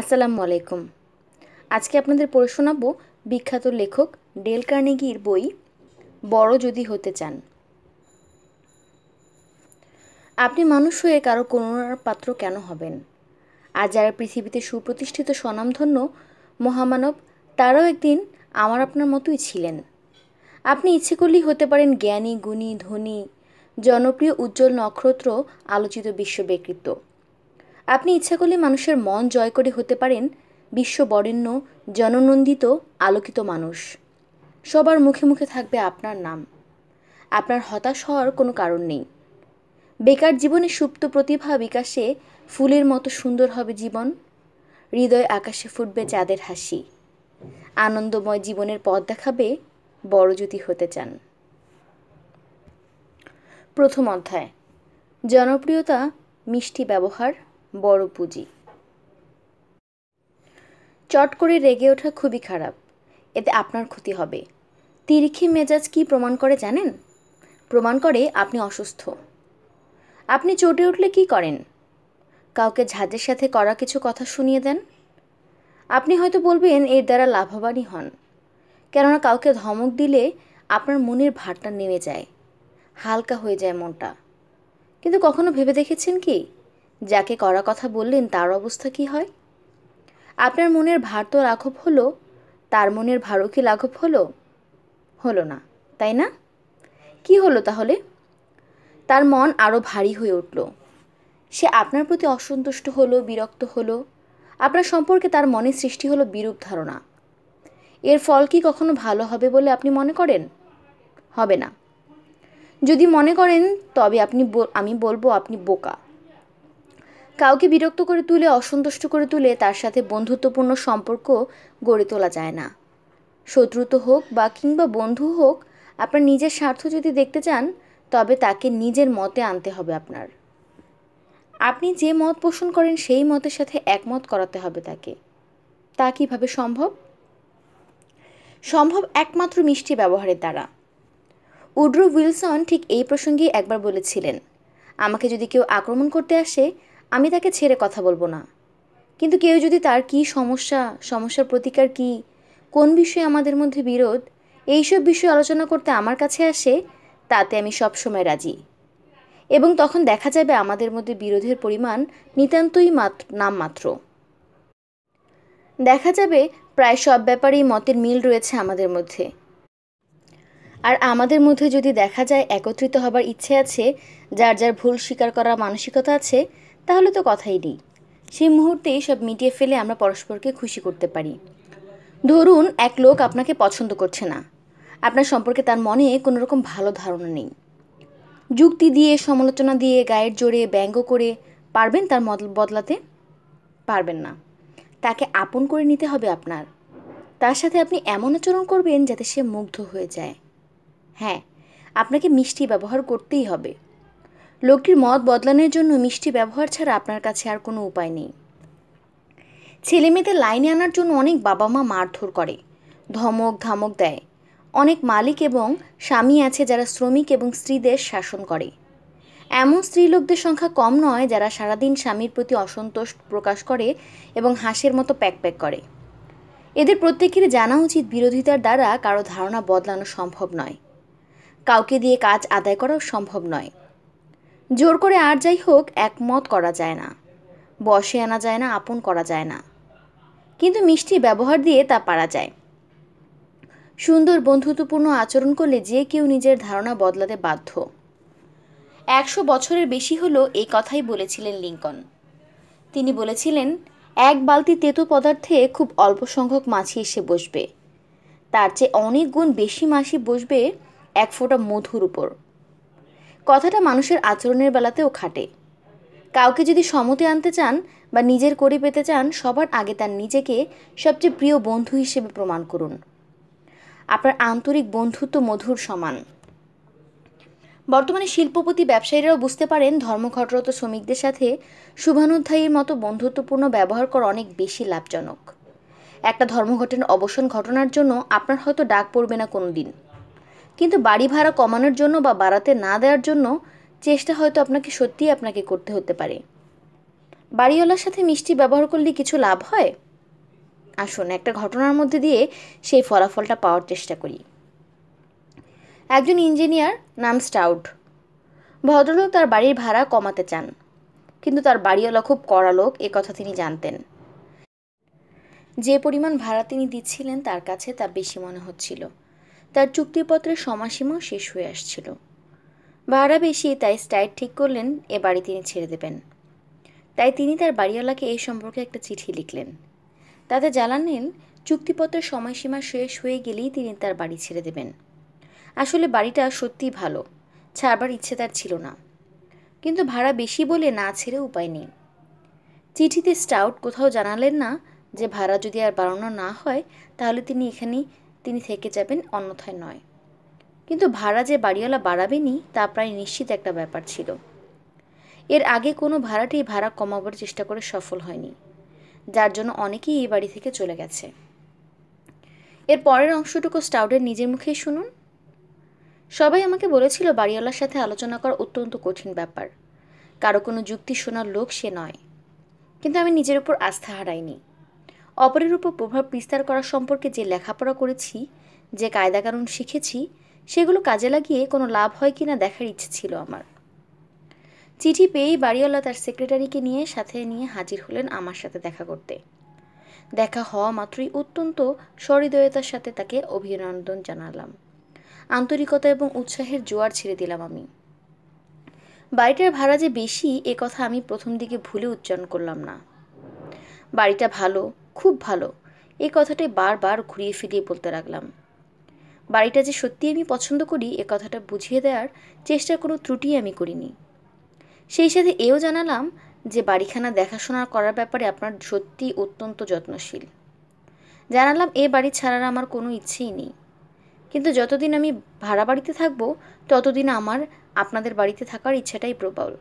আসসালামু আলাইকুম। আজকে আপনাদের পড়ে শোনাবো বিখ্যাত লেখক ডেল কার্নেগির বই বড় যদি হতে চান। আপনি মানুষ হয়ে কারো করুণার পাত্র কেন হবেন? আর যারা পৃথিবীতে সুপ্রতিষ্ঠিত স্বনামধন্য মহামানব, তারাও একদিন আমার আপনার মতোই ছিলেন। আপনি ইচ্ছে করলেই হতে পারেন জ্ঞানী, গুণী, ধনী, জনপ্রিয়, উজ্জ্বল নক্ষত্র, আলোচিত বিশ্ব ব্যক্তিত্ব। আপনি ইচ্ছা করলে মানুষের মন জয় করে হতে পারেন বিশ্ববরেণ্য, জননন্দিত, আলোকিত মানুষ। সবার মুখে মুখে থাকবে আপনার নাম। আপনার হতাশ হওয়ার কোনো কারণ নেই। বেকার জীবনে সুপ্ত প্রতিভা বিকাশে ফুলের মতো সুন্দর হবে জীবন। হৃদয় আকাশে ফুটবে চাঁদের হাসি। আনন্দময় জীবনের পথ দেখাবে বড় যদি হতে চান। প্রথম অধ্যায়, জনপ্রিয়তা, মিষ্টি ব্যবহার, বড় পুঁজি। চট করে রেগে ওঠা খুবই খারাপ। এতে আপনার ক্ষতি হবে। তিরিক্ষি মেজাজ কি প্রমাণ করে জানেন? প্রমাণ করে আপনি অসুস্থ। আপনি চটে উঠলে কি করেন? কাউকে ঝাঁজের সাথে করা কিছু কথা শুনিয়ে দেন। আপনি হয়তো বলবেন এর দ্বারা লাভবানই হন, কেননা কাউকে ধমক দিলে আপনার মনের ভারটা নেমে যায়, হালকা হয়ে যায় মনটা। কিন্তু কখনো ভেবে দেখেছেন কি, যাকে করা কথা বললেন তার অবস্থা কি হয়? আপনার মনের ভার তো লাঘব হলো, তার মনের ভারও কি লাঘব হলো? হলো না, তাই না? কি হলো তাহলে? তার মন আরও ভারী হয়ে উঠল। সে আপনার প্রতি অসন্তুষ্ট হলো, বিরক্ত হলো। আপনার সম্পর্কে তার মনে সৃষ্টি হলো বিরূপ ধারণা। এর ফল কি কখনো ভালো হবে বলে আপনি মনে করেন? হবে না। যদি মনে করেন তবে আমি বলবো আপনি বোকা। কাউকে বিরক্ত করে তুলে, অসন্তুষ্ট করে তুলে তার সাথে বন্ধুত্বপূর্ণ সম্পর্ক গড়ে তোলা যায় না। শত্রুতা হোক বা কিংবা বন্ধু হোক, আপনার নিজের স্বার্থ যদি দেখতে চান তবে তাকে নিজের মতে আনতে হবে আপনার। আপনি যে মত পোষণ করেন সেই মতের সাথে একমত করাতে হবে তাকে। তা কিভাবে সম্ভব? সম্ভব একমাত্র মিষ্টি ব্যবহারের দ্বারা। উড্রো উইলসন ঠিক এই প্রসঙ্গেই একবার বলেছিলেন, আমাকে যদি কেউ আক্রমণ করতে আসে আমি তাকে ছেড়ে কথা বলবো না। কিন্তু কেউ যদি তার কী সমস্যার প্রতিকার কী, কোন বিষয়ে আমাদের মধ্যে বিরোধ, এইসব বিষয়ে আলোচনা করতে আমার কাছে আসে, তাতে আমি সবসময় রাজি। এবং তখন দেখা যাবে আমাদের মধ্যে বিরোধের পরিমাণ নিতান্তই নামমাত্র। দেখা যাবে প্রায় সব ব্যাপারেই মতের মিল রয়েছে আমাদের মধ্যে। আর আমাদের মধ্যে যদি দেখা যায় একত্রিত হবার ইচ্ছে আছে, যার যার ভুল স্বীকার করার মানসিকতা আছে, তাহলে তো কথাই নেই। সেই মুহূর্তেই সব মিটিয়ে ফেলে আমরা পরস্পরকে খুশি করতে পারি। ধরুন এক লোক আপনাকে পছন্দ করছে না। আপনার সম্পর্কে তার মনে কোনো রকম ভালো ধারণা নেই। যুক্তি দিয়ে, সমালোচনা দিয়ে, গায়ের জোরে, ব্যঙ্গ করে পারবেন তার বদলাতে? পারবেন না। তাকে আপন করে নিতে হবে আপনার। তার সাথে আপনি এমন আচরণ করবেন যাতে সে মুগ্ধ হয়ে যায়। হ্যাঁ, আপনাকে মিষ্টি ব্যবহার করতেই হবে। লোকটির মত বদলানোর জন্য মিষ্টি ব্যবহার ছাড়া আপনার কাছে আর কোনো উপায় নেই। ছেলেমেয়েদের লাইনে আনার জন্য অনেক বাবা মা মারধর করে, ধমক দেয়। অনেক মালিক এবং স্বামী আছে যারা শ্রমিক এবং স্ত্রীদের শাসন করে। এমন স্ত্রীলোকদের সংখ্যা কম নয় যারা সারাদিন স্বামীর প্রতি অসন্তোষ প্রকাশ করে এবং হাঁসের মতো প্যাক প্যাক করে। এদের প্রত্যেকেরই জানা উচিত বিরোধিতার দ্বারা কারো ধারণা বদলানো সম্ভব নয়। কাউকে দিয়ে কাজ আদায় করাও সম্ভব নয়। জোর করে আর যাই হোক একমত করা যায় না, বশে আনা যায় না, আপন করা যায় না। কিন্তু মিষ্টি ব্যবহার দিয়ে তা পারা যায়। সুন্দর বন্ধুত্বপূর্ণ আচরণ করলে যে কেউ নিজের ধারণা বদলাতে বাধ্য। 100 বছরের বেশি হলো এই কথাই বলেছিলেন লিঙ্কন। তিনি বলেছিলেন, এক বালতি তেতো পদার্থে খুব অল্প সংখ্যক মাছি এসে বসবে, তার চেয়ে অনেক গুণ বেশি মাছি বসবে এক ফোঁটা মধুর উপর। কথাটা মানুষের আচরণের বেলাতেও খাটে। কাউকে যদি সমতে আনতে চান বা নিজের করে পেতে চান, সবার আগে তার নিজেকে সবচেয়ে প্রিয় বন্ধু হিসেবে প্রমাণ করুন। আপনার আন্তরিক বন্ধুত্ব মধুর সমান। বর্তমানে শিল্পপতি ব্যবসায়ীরাও বুঝতে পারেন ধর্মঘটরত শ্রমিকদের সাথে শুভানুধ্যায়ীর মতো বন্ধুত্বপূর্ণ ব্যবহার করা অনেক বেশি লাভজনক। একটা ধর্মঘটের অবসান ঘটনার জন্য আপনার হয়তো ডাক পড়বে না কোনো দিন, কিন্তু বাড়ি ভাড়া কমানোর জন্য বা বাড়াতে না দেওয়ার জন্য চেষ্টা হয়তো আপনাকে করতে হতে পারে। বাড়িওয়ালার সাথে মিষ্টি ব্যবহার করলে কিছু লাভ হয়? আসুন একটা ঘটনার মধ্যে দিয়ে সেই ফলাফলটা পাওয়ার চেষ্টা করি। একজন ইঞ্জিনিয়ার নাম স্টাউট। ভদ্রলোক তার বাড়ির ভাড়া কমাতে চান, কিন্তু তার বাড়িওয়ালা খুব কড়া লোক, এ কথা তিনি জানতেন। যে পরিমাণ ভাড়া তিনি দিচ্ছিলেন তার কাছে তা বেশি মনে হচ্ছিল। তার চুক্তিপত্রের সময়সীমাও শেষ হয়ে আসছিল। ভাড়া বেশি, তাই স্টাইট ঠিক করলেন এ বাড়ি তিনি ছেড়ে দেবেন। তাই তিনি তার বাড়িওয়ালাকে এই সম্পর্কে একটা চিঠি লিখলেন। তাতে জানালেন চুক্তিপত্রের সময়সীমা শেষ হয়ে গেলেই তিনি তার বাড়ি ছেড়ে দেবেন। আসলে বাড়িটা সত্যিই ভালো, ছাড়বার ইচ্ছে তার ছিল না, কিন্তু ভাড়া বেশি বলে না ছেড়ে উপায় নেই। চিঠিতে স্টাউট কোথাও জানালেন না যে ভাড়া যদি আর বাড়ানো না হয় তাহলে তিনি থেকে যাবেন, অন্যথায় নয়। কিন্তু ভাড়া যে বাড়িওয়ালা বাড়াবেনি তা প্রায় নিশ্চিত একটা ব্যাপার ছিল। এর আগে কোনো ভাড়াটি ভাড়া কমাবার চেষ্টা করে সফল হয়নি, যার জন্য অনেকেই এই বাড়ি থেকে চলে গেছে। এর পরের অংশটুকু স্টাউটের নিজের মুখেই শুনুন। সবাই আমাকে বলেছিল বাড়িওয়ালার সাথে আলোচনা করা অত্যন্ত কঠিন ব্যাপার, কারো কোনো যুক্তি শোনার লোক সে নয়। কিন্তু আমি নিজের উপর আস্থা হারাইনি। অপরের উপর প্রভাব বিস্তার করা সম্পর্কে যে লেখাপড়া করেছি, যে কায়দাকানুন শিখেছি, সেগুলো কাজে লাগিয়ে কোনো লাভ হয় কিনা দেখার ইচ্ছে ছিল আমার। চিঠি পেয়েই বাড়িওয়ালা তার সেক্রেটারিকে সাথে নিয়ে হাজির হলেন আমার সাথে দেখা করতে। দেখা হওয়া মাত্রই অত্যন্ত সহৃদয়তার সাথে তাকে অভিনন্দন জানালাম। আন্তরিকতা এবং উৎসাহের জোয়ার ছেড়ে দিলাম আমি। বাড়িটার ভাড়া যে বেশি এ কথা আমি প্রথম দিকে ভুলে উচ্চারণ করলাম না। বাড়িটা ভালো, খুব ভালো, এই কথাটাই বারবার ঘুরিয়ে ফিরিয়ে বলতে লাগলাম। বাড়িটা যে সত্যি আমি পছন্দ করি এ কথাটা বুঝিয়ে দেওয়ার চেষ্টার কোনো ত্রুটি আমি করিনি। সেই সাথে এও জানালাম যে বাড়িখানা দেখাশোনা করার ব্যাপারে আপনার সত্যি অত্যন্ত যত্নশীল। জানালাম এ বাড়ি ছাড়ার আমার কোনো ইচ্ছেই নেই, কিন্তু যতদিন আমি ভাড়া বাড়িতে থাকবো ততদিন আমার আপনাদের বাড়িতে থাকার ইচ্ছাটাই প্রবল।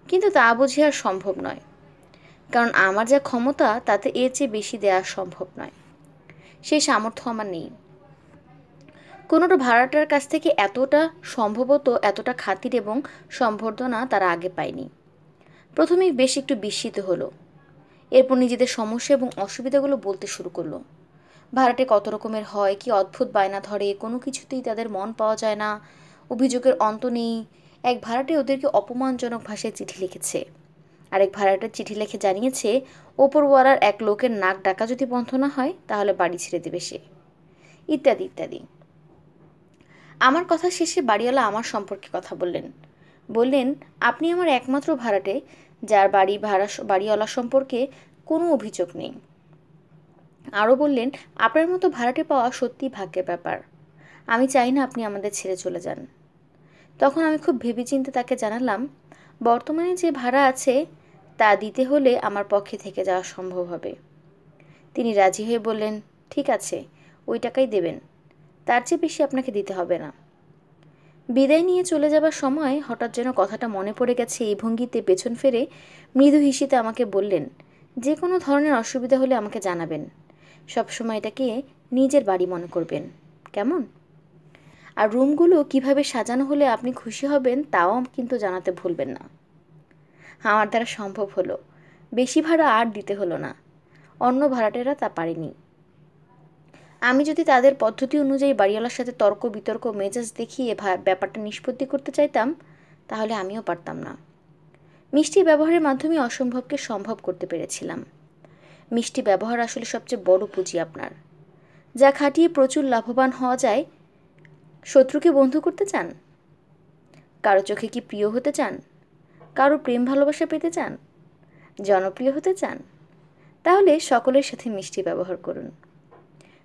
কিন্তু তা বুঝি আর সম্ভব নয়, কারণ আমার যা ক্ষমতা তাতে এর চেয়ে বেশি দেওয়া সম্ভব নয়। সেই সামর্থ্য আমার নেই। কোনোটা ভাড়াটার কাছ থেকে সম্ভবত এতটা খাতির এবং সম্বর্ধনা তারা আগে পায়নি। প্রথমেই বেশ একটু বিস্মিত হলো, এরপর নিজেদের সমস্যা এবং অসুবিধাগুলো বলতে শুরু করলো। ভাড়াটে কত রকমের হয়, কি অদ্ভুত বায়না ধরে, কোনো কিছুতেই তাদের মন পাওয়া যায় না, অভিযোগের অন্ত নেই। এক ভাড়াটে ওদেরকে অপমানজনক ভাষায় চিঠি লিখেছে, আরেক ভাড়াটে চিঠি লিখে জানিয়েছে ওপরওয়ালার এক লোকের নাক ডাকা যদি বন্ধ না হয় তাহলে বাড়ি ছেড়ে দেবে সে, ইত্যাদি ইত্যাদি। আমার কথা শেষে বাড়িওয়ালা আমার সম্পর্কে কথা বললেন আপনি আমার একমাত্র ভাড়াটে যার বাড়িওয়ালা সম্পর্কে কোনো অভিযোগ নেই। আরও বললেন আপনার মতো ভাড়াটে পাওয়া সত্যি ভাগ্যের ব্যাপার। আমি চাই না আপনি আমাদের ছেড়ে চলে যান। তখন আমি খুব ভেবেচিন্তে তাকে জানালাম বর্তমানে যে ভাড়া আছে তা দিতে হলে আমার পক্ষে থেকে যাওয়া সম্ভব হবে। তিনি রাজি হয়ে বললেন ঠিক আছে, ওই টাকাই দেবেন, তার চেয়ে বেশি আপনাকে দিতে হবে না। বিদায় নিয়ে চলে যাবার সময় হঠাৎ যেন কথাটা মনে পড়ে গেছে এই ভঙ্গিতে পেছন ফিরে মৃদু হিসেবে আমাকে বললেন যে কোনো ধরনের অসুবিধা হলে আমাকে জানাবেন, সবসময় এটাকে নিজের বাড়ি মনে করবেন, কেমন? আর রুমগুলো কিভাবে সাজানো হলে আপনি খুশি হবেন তাও কিন্তু জানাতে ভুলবেন না। আমার দ্বারা সম্ভব হলো, বেশি ভাড়া আর দিতে হলো না। অন্য ভাড়াটেরা তা পারেনি। আমি যদি তাদের পদ্ধতি অনুযায়ী বাড়িওয়ালার সাথে তর্ক বিতর্ক মেজাজ দেখিয়ে ব্যাপারটা নিষ্পত্তি করতে চাইতাম তাহলে আমিও পারতাম না। মিষ্টি ব্যবহারের মাধ্যমে অসম্ভবকে সম্ভব করতে পেরেছিলাম। মিষ্টি ব্যবহার আসলে সবচেয়ে বড় পুঁজি আপনার, যা খাটিয়ে প্রচুর লাভবান হওয়া যায়। শত্রুকে বন্ধু করতে চান? কারো চোখে কি প্রিয় হতে চান? কারো প্রেম ভালোবাসা পেতে চান? জনপ্রিয় হতে চান? তাহলে সকলের সাথে মিষ্টি ব্যবহার করুন।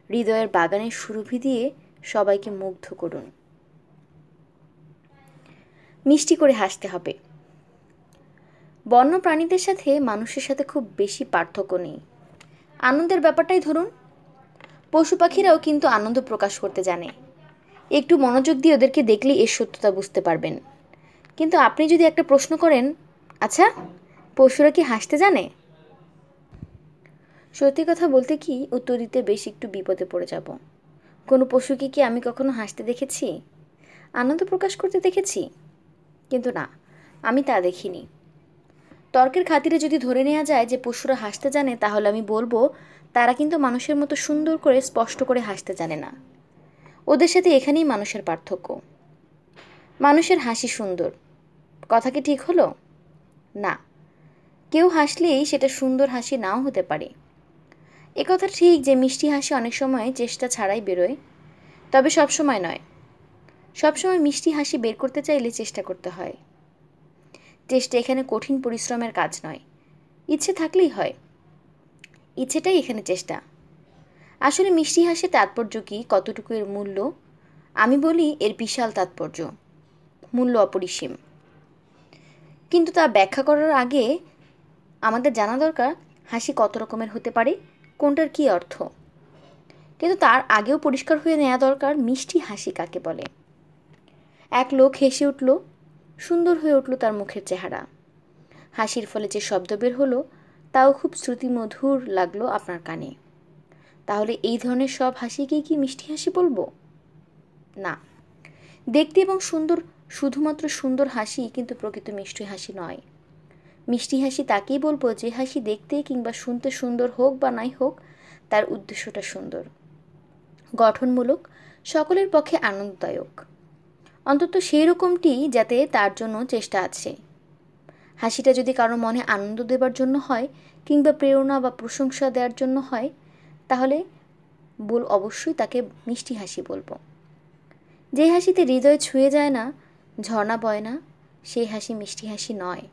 হৃদয়ের বাগানের সুরভি দিয়ে সবাইকে মুগ্ধ করুন। মিষ্টি করে হাসতে হবে। বন্য প্রাণীদের সাথে মানুষের সাথে খুব বেশি পার্থক্য নেই। আনন্দের ব্যাপারটাই ধরুন, পশু পাখিরাও কিন্তু আনন্দ প্রকাশ করতে জানে। একটু মনোযোগ দিয়ে ওদেরকে দেখলেই এর সত্যতা বুঝতে পারবেন। কিন্তু আপনি যদি একটা প্রশ্ন করেন, আচ্ছা পশুরা কি হাসতে জানে? সত্যি কথা বলতে কি উত্তর দিতে বেশ একটু বিপদে পড়ে যাব। কোনো পশুকে কি আমি কখনো হাসতে দেখেছি, আনন্দ প্রকাশ করতে দেখেছি? কিন্তু না, আমি তা দেখিনি। তর্কের খাতিরে যদি ধরে নেওয়া যায় যে পশুরা হাসতে জানে, তাহলে আমি বলবো তারা কিন্তু মানুষের মতো সুন্দর করে স্পষ্ট করে হাসতে জানে না। ওদের সাথে এখানেই মানুষের পার্থক্য। মানুষের হাসি সুন্দর, কথা কি ঠিক হলো? না, কেউ হাসলেই সেটা সুন্দর হাসি নাও হতে পারে। একথা ঠিক যে মিষ্টি হাসি অনেক সময় চেষ্টা ছাড়াই বেরোয়, তবে সব সময় নয়। সবসময় মিষ্টি হাসি বের করতে চাইলে চেষ্টা করতে হয়। চেষ্টা এখানে কঠিন পরিশ্রমের কাজ নয়, ইচ্ছে থাকলেই হয়। ইচ্ছেটাই এখানে চেষ্টা। আসলে মিষ্টি হাসির তাৎপর্য কি, কতটুকু এর মূল্য? আমি বলি এর বিশাল তাৎপর্য, মূল্য অপরিসীম। কিন্তু তা ব্যাখ্যা করার আগে আমাদের জানা দরকার হাসি কত রকমের হতে পারে, কোনটার কী অর্থ। কিন্তু তার আগেও পরিষ্কার হয়ে নেওয়া দরকার মিষ্টি হাসি কাকে বলে। এক লোক হেসে উঠল, সুন্দর হয়ে উঠল তার মুখের চেহারা। হাসির ফলে যে শব্দ বের হলো তাও খুব শ্রুতিমধুর লাগলো আপনার কানে। তাহলে এই ধরনের সব হাসিকেই কি মিষ্টি হাসি বলবো? না, দেখতে এবং সুন্দর, শুধুমাত্র সুন্দর হাসি কিন্তু প্রকৃত মিষ্টি হাসি নয়। মিষ্টি হাসি তাকেই বলবো যে হাসি দেখতে কিংবা শুনতে সুন্দর হোক বা নাই হোক, তার উদ্দেশ্যটা সুন্দর, গঠনমূলক, সকলের পক্ষে আনন্দদায়ক, অন্তত সেই রকমটি যাতে তার জন্য চেষ্টা আছে। হাসিটা যদি কারো মনে আনন্দ দেবার জন্য হয় কিংবা প্রেরণা বা প্রশংসা দেওয়ার জন্য হয়, তাহলে অবশ্যই তাকে মিষ্টি হাসি বলবো। যে হাসিতে হৃদয় ছুঁয়ে যায় না, ঝর্ণা বয় না, সেই হাসি মিষ্টি হাসি নয়।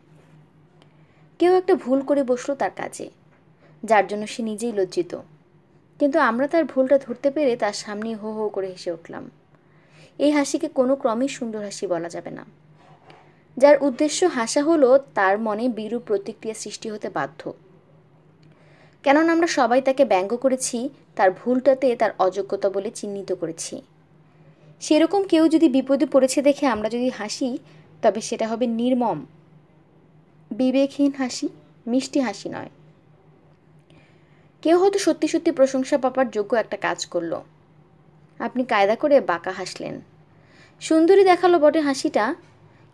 কেউ একটা ভুল করে বসলো তার কাজে, যার জন্য সে নিজেই লজ্জিত, কিন্তু আমরা তার ভুলটা ধরতে পেরে তার সামনে হো হো করে হেসে উঠলাম। এই হাসিকে কোনো ক্রমেই সুন্দর হাসি বলা যাবে না। যার উদ্দেশ্য হাসা হলো তার মনে বিরূপ প্রতিক্রিয়া সৃষ্টি হতে বাধ্য, কেননা আমরা সবাই তাকে ব্যঙ্গ করেছি, তার ভুলটাতে তার অযোগ্যতা বলে চিহ্নিত করেছি। সেরকম কেউ যদি বিপদে পড়েছে দেখে আমরা যদি হাসি, তবে সেটা হবে নির্মম, বিবেকহীন হাসি, মিষ্টি হাসি নয়। কেউ হয়তো সত্যি সত্যি প্রশংসা পাবার যোগ্য একটা কাজ করলো, আপনি কায়দা করে বাঁকা হাসলেন। সুন্দরী দেখালো বটে হাসিটা,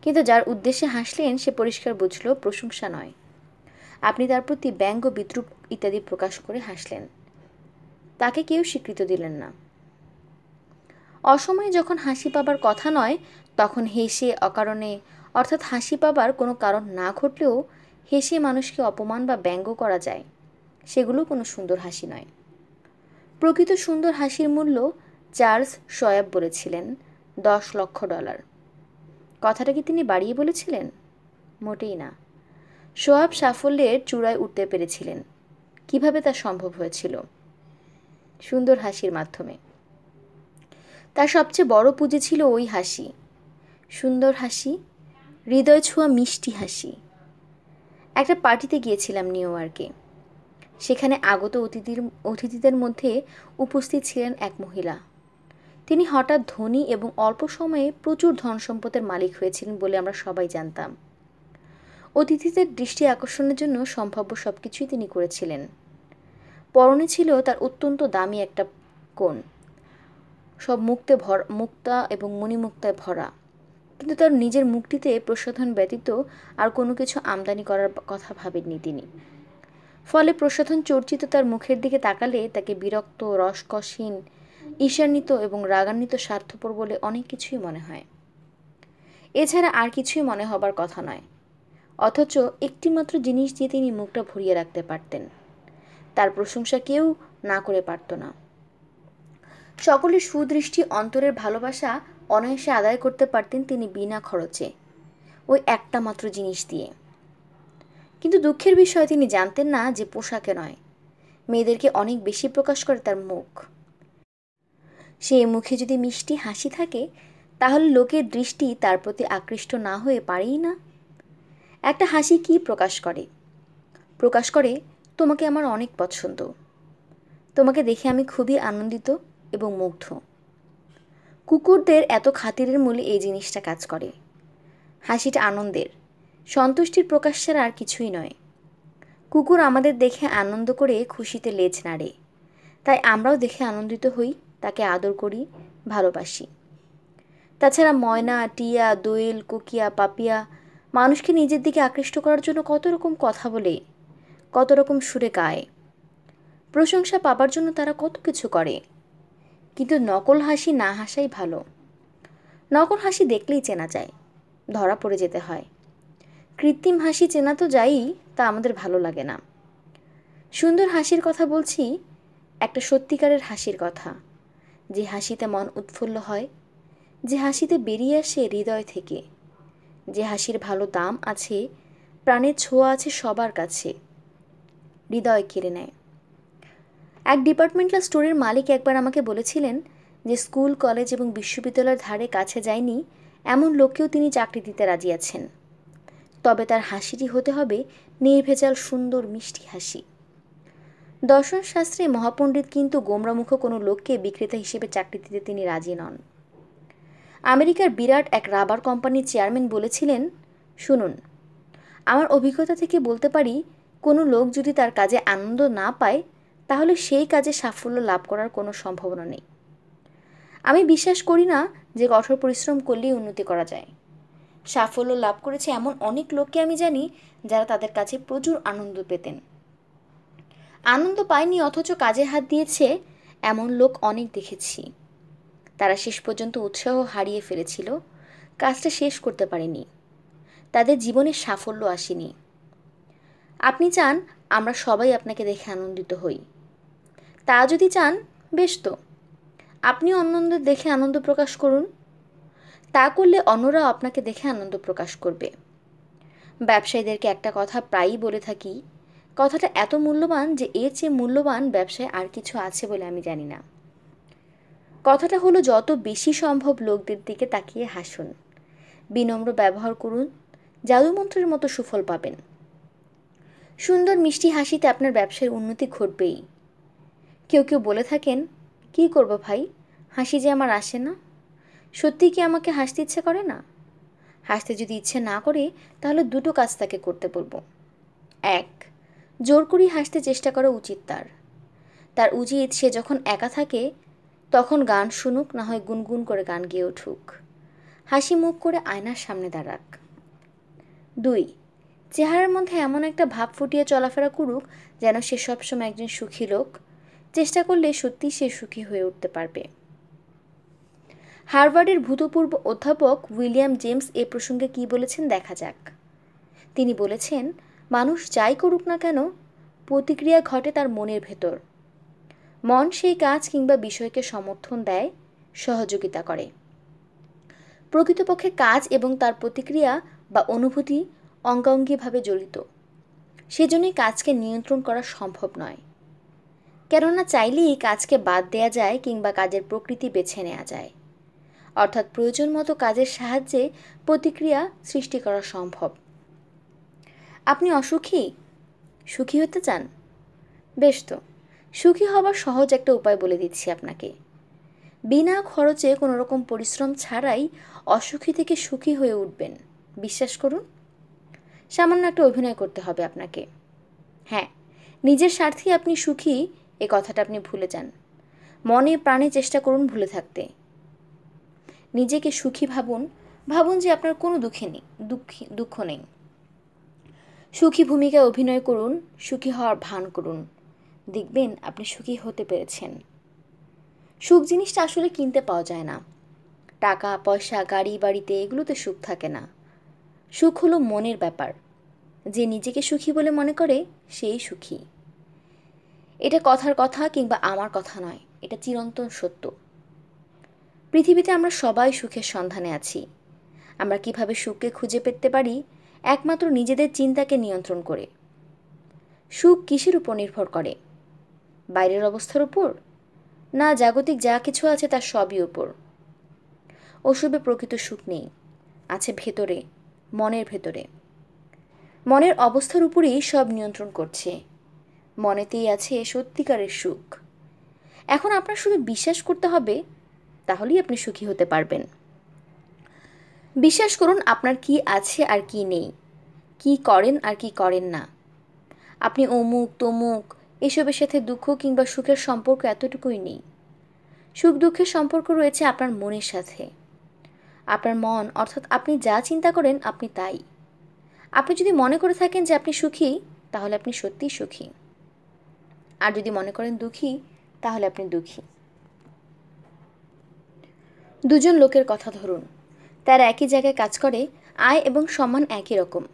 কিন্তু যার উদ্দেশ্যে হাসলেন সে পরিষ্কার বুঝলো প্রশংসা নয়। আপনি তার প্রতি ব্যঙ্গ, বিদ্রূপ ইত্যাদি প্রকাশ করে হাসলেন, তাকে কেউ স্বীকৃতি দিলেন না। অসময়ে যখন হাসি পাবার কথা নয়, তখন হেসে অকারণে, অর্থাৎ হাসি পাবার কোনো কারণ না ঘটলেও হেসে মানুষকে অপমান বা ব্যঙ্গ করা যায়, সেগুলো কোনো সুন্দর হাসি নয়। প্রকৃত সুন্দর হাসির মূল্য চার্লস শোয়াব বলেছিলেন $10,00,000। কথাটা কি তিনি বাড়িয়ে বলেছিলেন? মোটেই না। শোয়াব সাফল্যের চূড়ায় উঠতে পেরেছিলেন। কিভাবে তা সম্ভব হয়েছিল? সুন্দর হাসির মাধ্যমে। তার সবচেয়ে বড় পুঁজি ছিল ওই হাসি, সুন্দর হাসি, হৃদয় ছোঁয়া মিষ্টি হাসি। একটা পার্টিতে গিয়েছিলাম নিউ ইয়র্কে। সেখানে আগত অতিথিদের মধ্যে উপস্থিত ছিলেন এক মহিলা। তিনি হঠাৎ ধনী এবং অল্প সময়ে প্রচুর ধন সম্পদের মালিক হয়েছিলেন বলে আমরা সবাই জানতাম। অতিথিদের দৃষ্টি আকর্ষণের জন্য সম্ভাব্য সব কিছুই তিনি করেছিলেন। পরনে ছিল তার অত্যন্ত দামি একটা কোণ, সব মুক্তা এবং মণিমুক্তায় ভরা, কিন্তু তার নিজের মুখটিতে প্রসাধন ব্যতীত আর কোনো কিছু আমদানি করার কথা ভাবেননি তিনি। ফলে প্রসাধন চর্চিত তার মুখের দিকে তাকালে তাকে বিরক্ত, রসকসহীন, ঈর্ষান্বিত এবং রাগান্বিত, স্বার্থপর বলে অনেক কিছুই মনে হয়। এছাড়া আর কিছুই মনে হবার কথা নয়। অথচ একটিমাত্র জিনিস দিয়ে তিনি মুখটা ভরিয়ে রাখতে পারতেন, তার প্রশংসা কেউ না করে পারত না। সকলের সুদৃষ্টি, অন্তরের ভালোবাসা অনায়াসে আদায় করতে পারতেন তিনি বিনা খরচে, ওই একটা মাত্র জিনিস দিয়ে। কিন্তু দুঃখের বিষয় তিনি জানতেন না যে পোশাকে নয়, মেয়েদেরকে অনেক বেশি প্রকাশ করে তার মুখ। সেই মুখে যদি মিষ্টি হাসি থাকে, তাহলে লোকের দৃষ্টি তার প্রতি আকৃষ্ট না হয়ে পারেই না। একটা হাসি কি প্রকাশ করে? প্রকাশ করে তোমাকে আমার অনেক পছন্দ, তোমাকে দেখে আমি খুবই আনন্দিত এবং মুগ্ধ। কুকুরদের এত খাতিরের মূলে এই জিনিসটা কাজ করে। হাসিটা আনন্দের, সন্তুষ্টির প্রকাশ ছাড়া আর কিছুই নয়। কুকুর আমাদের দেখে আনন্দ করে খুশিতে লেজ নাড়ে, তাই আমরাও দেখে আনন্দিত হই, তাকে আদর করি, ভালোবাসি। তাছাড়া ময়না, টিয়া, দোয়েল, কোকিয়া, পাপিয়া মানুষকে নিজের দিকে আকৃষ্ট করার জন্য কত রকম কথা বলে, কত রকম সুরে গায়। প্রশংসা পাবার জন্য তারা কত কিছু করে। কিন্তু নকল হাসি না হাসাই ভালো। নকল হাসি দেখলেই চেনা যায়, ধরা পড়ে যেতে হয়। কৃত্রিম হাসি চেনা তো যায়ই, তা আমাদের ভালো লাগে না। সুন্দর হাসির কথা বলছি, একটা সত্যিকারের হাসির কথা, যে হাসিতে মন উৎফুল্ল হয়, যে হাসিতে বেরিয়ে আসে হৃদয় থেকে, যে হাসির ভালো দাম আছে, প্রাণের ছোঁয়া আছে সবার কাছে, হৃদয় কেড়ে নেয়। এক ডিপার্টমেন্টাল স্টোরের মালিক একবার আমাকে বলেছিলেন যে স্কুল, কলেজ এবং বিশ্ববিদ্যালয়ের ধারে কাছে যায়নি এমন লোককেও তিনি চাকরি দিতে রাজি আছেন। তবে তার হাসিটি হতে হবে নির্ভেজাল সুন্দর মিষ্টি হাসি। দর্শনশাস্ত্রে মহাপণ্ডিত কিন্তু গোমরামুখ কোনো লোককে বিক্রেতা হিসেবে চাকরি দিতে তিনি রাজি নন। আমেরিকার বিরাট এক রাবার কোম্পানির চেয়ারম্যান বলেছিলেন, শুনুন, আমার অভিজ্ঞতা থেকে বলতে পারি, কোনো লোক যদি তার কাজে আনন্দ না পায় তাহলে সেই কাজে সাফল্য লাভ করার কোনো সম্ভাবনা নেই। আমি বিশ্বাস করি না যে কঠোর পরিশ্রম করলেই উন্নতি করা যায়। সাফল্য লাভ করেছে এমন অনেক লোককে আমি জানি যারা তাদের কাছে প্রচুর আনন্দ পেতেন। আনন্দ পায়নি অথচ কাজে হাত দিয়েছে এমন লোক অনেক দেখেছি। তারা শেষ পর্যন্ত উৎসাহ হারিয়ে ফেলেছিল, কাজটা শেষ করতে পারেনি, তাদের জীবনে সাফল্য আসেনি। আপনি চান আমরা সবাই আপনাকে দেখে আনন্দিত হই। তা যদি চান, বেশ তো, আপনিও অন্যদের দেখে আনন্দ প্রকাশ করুন। তা করলে অন্যরাও আপনাকে দেখে আনন্দ প্রকাশ করবে। ব্যবসায়ীদেরকে একটা কথা প্রায়ই বলে থাকি, কথাটা এত মূল্যবান যে এর চেয়ে মূল্যবান ব্যবসায় আর কিছু আছে বলে আমি জানি না। কথাটা হলো, যত বেশি সম্ভব লোকদের দিকে তাকিয়ে হাসুন, বিনম্র ব্যবহার করুন, জাদুমন্ত্রের মতো সুফল পাবেন। সুন্দর মিষ্টি হাসিতে আপনার ব্যবসার উন্নতি ঘটবেই। কেউ কেউ বলে থাকেন, কী করব ভাই, হাসি যে আমার আসে না। সত্যি কি আমাকে হাসতে ইচ্ছে করে না? হাসতে যদি ইচ্ছে না করে তাহলে দুটো কাজ তাকে করতে বলবো। এক, জোর করেই হাসতে চেষ্টা করা উচিত তার উচিত সে যখন একা থাকে তখন গান শুনুক, না হয় গুনগুন করে গান গেয়ে উঠুক, হাসি মুখ করে আয়নার সামনে দাঁড়াক। দুই, চেহারার মধ্যে এমন একটা ভাব ফুটিয়ে চলাফেরা করুক যেন সে সবসময় একজন সুখী লোক। চেষ্টা করলে সত্যি সে সুখী হয়ে উঠতে পারবে। হার্ভার্ডের ভূতপূর্ব অধ্যাপক উইলিয়াম জেমস এ প্রসঙ্গে কী বলেছেন দেখা যাক। তিনি বলেছেন, মানুষ যাই করুক না কেন, প্রতিক্রিয়া ঘটে তার মনের ভেতর। মন সেই কাজ কিংবা বিষয়কে সমর্থন দেয়, সহযোগিতা করে। প্রকৃতপক্ষে কাজ এবং তার প্রতিক্রিয়া বা অনুভূতি অঙ্গাঙ্গিভাবে জড়িত। সেজন্যই কাজকে নিয়ন্ত্রণ করা সম্ভব নয়। কেননা চাইলেই কাজকে বাদ দেয়া যায় কিংবা কাজের প্রকৃতি বেছে নেওয়া যায়। অর্থাৎ প্রয়োজন মতো কাজের সাহায্যে প্রতিক্রিয়া সৃষ্টি করা সম্ভব। আপনি অসুখী, সুখী হতে চান? বেশ তো, সুখী হবার সহজ একটা উপায় বলে দিচ্ছি আপনাকে। বিনা খরচে কোনো রকম পরিশ্রম ছাড়াই অসুখী থেকে সুখী হয়ে উঠবেন, বিশ্বাস করুন। সামান্য একটা অভিনয় করতে হবে আপনাকে। হ্যাঁ, নিজের স্বার্থেই আপনি সুখী এ কথাটা আপনি ভুলে যান। মনে প্রাণে চেষ্টা করুন ভুলে থাকতে। নিজেকে সুখী ভাবুন, ভাবুন যে আপনার কোনো দুঃখ নেই। সুখী ভূমিকায় অভিনয় করুন, সুখী হওয়ার ভান করুন, দেখবেন আপনি সুখী হতে পেরেছেন। সুখ জিনিসটা আসলে কিনতে পাওয়া যায় না। টাকা পয়সা, গাড়ি বাড়িতে এগুলোতে সুখ থাকে না। সুখ হলো মনের ব্যাপার। যে নিজেকে সুখী বলে মনে করে সেই সুখী। এটা কথার কথা কিংবা আমার কথা নয়, এটা চিরন্তন সত্য। পৃথিবীতে আমরা সবাই সুখের সন্ধানে আছি। আমরা কিভাবে সুখকে খুঁজে পেতে পারি? একমাত্র নিজেদের চিন্তাকে নিয়ন্ত্রণ করে। সুখ কিসের উপর নির্ভর করে? বাইরের অবস্থার উপর? না, জাগতিক যা কিছু আছে তার সবই উপর। ওসবে প্রকৃত সুখ নেই, আছে ভেতরে, মনের ভেতরে। মনের অবস্থার উপরেই সব নিয়ন্ত্রণ করছে। মনেতেই আছে সত্যিকারের সুখ। এখন আপনার শুধু বিশ্বাস করতে হবে, তাহলেই আপনি সুখী হতে পারবেন। বিশ্বাস করুন আপনার কি আছে আর কি নেই, কি করেন আর কি করেন না। আপনি অমুক তমুক এসবের সাথে দুঃখ কিংবা সুখের সম্পর্ক এতটুকুই নেই। সুখ দুঃখের সম্পর্ক রয়েছে আপনার মনের সাথে। আপনার মন অর্থাৎ আপনি যা চিন্তা করেন আপনি তাই। আপনি যদি মনে করে থাকেন যে আপনি সুখী, তাহলে আপনি সত্যিই সুখী। আর যদি মনে করেন দুঃখী, তাহলে আপনি দুঃখী। দুজন লোকের কথা ধরুন, তারা একই জায়গায় কাজ করে, আয় এবং সম্মান একই রকম।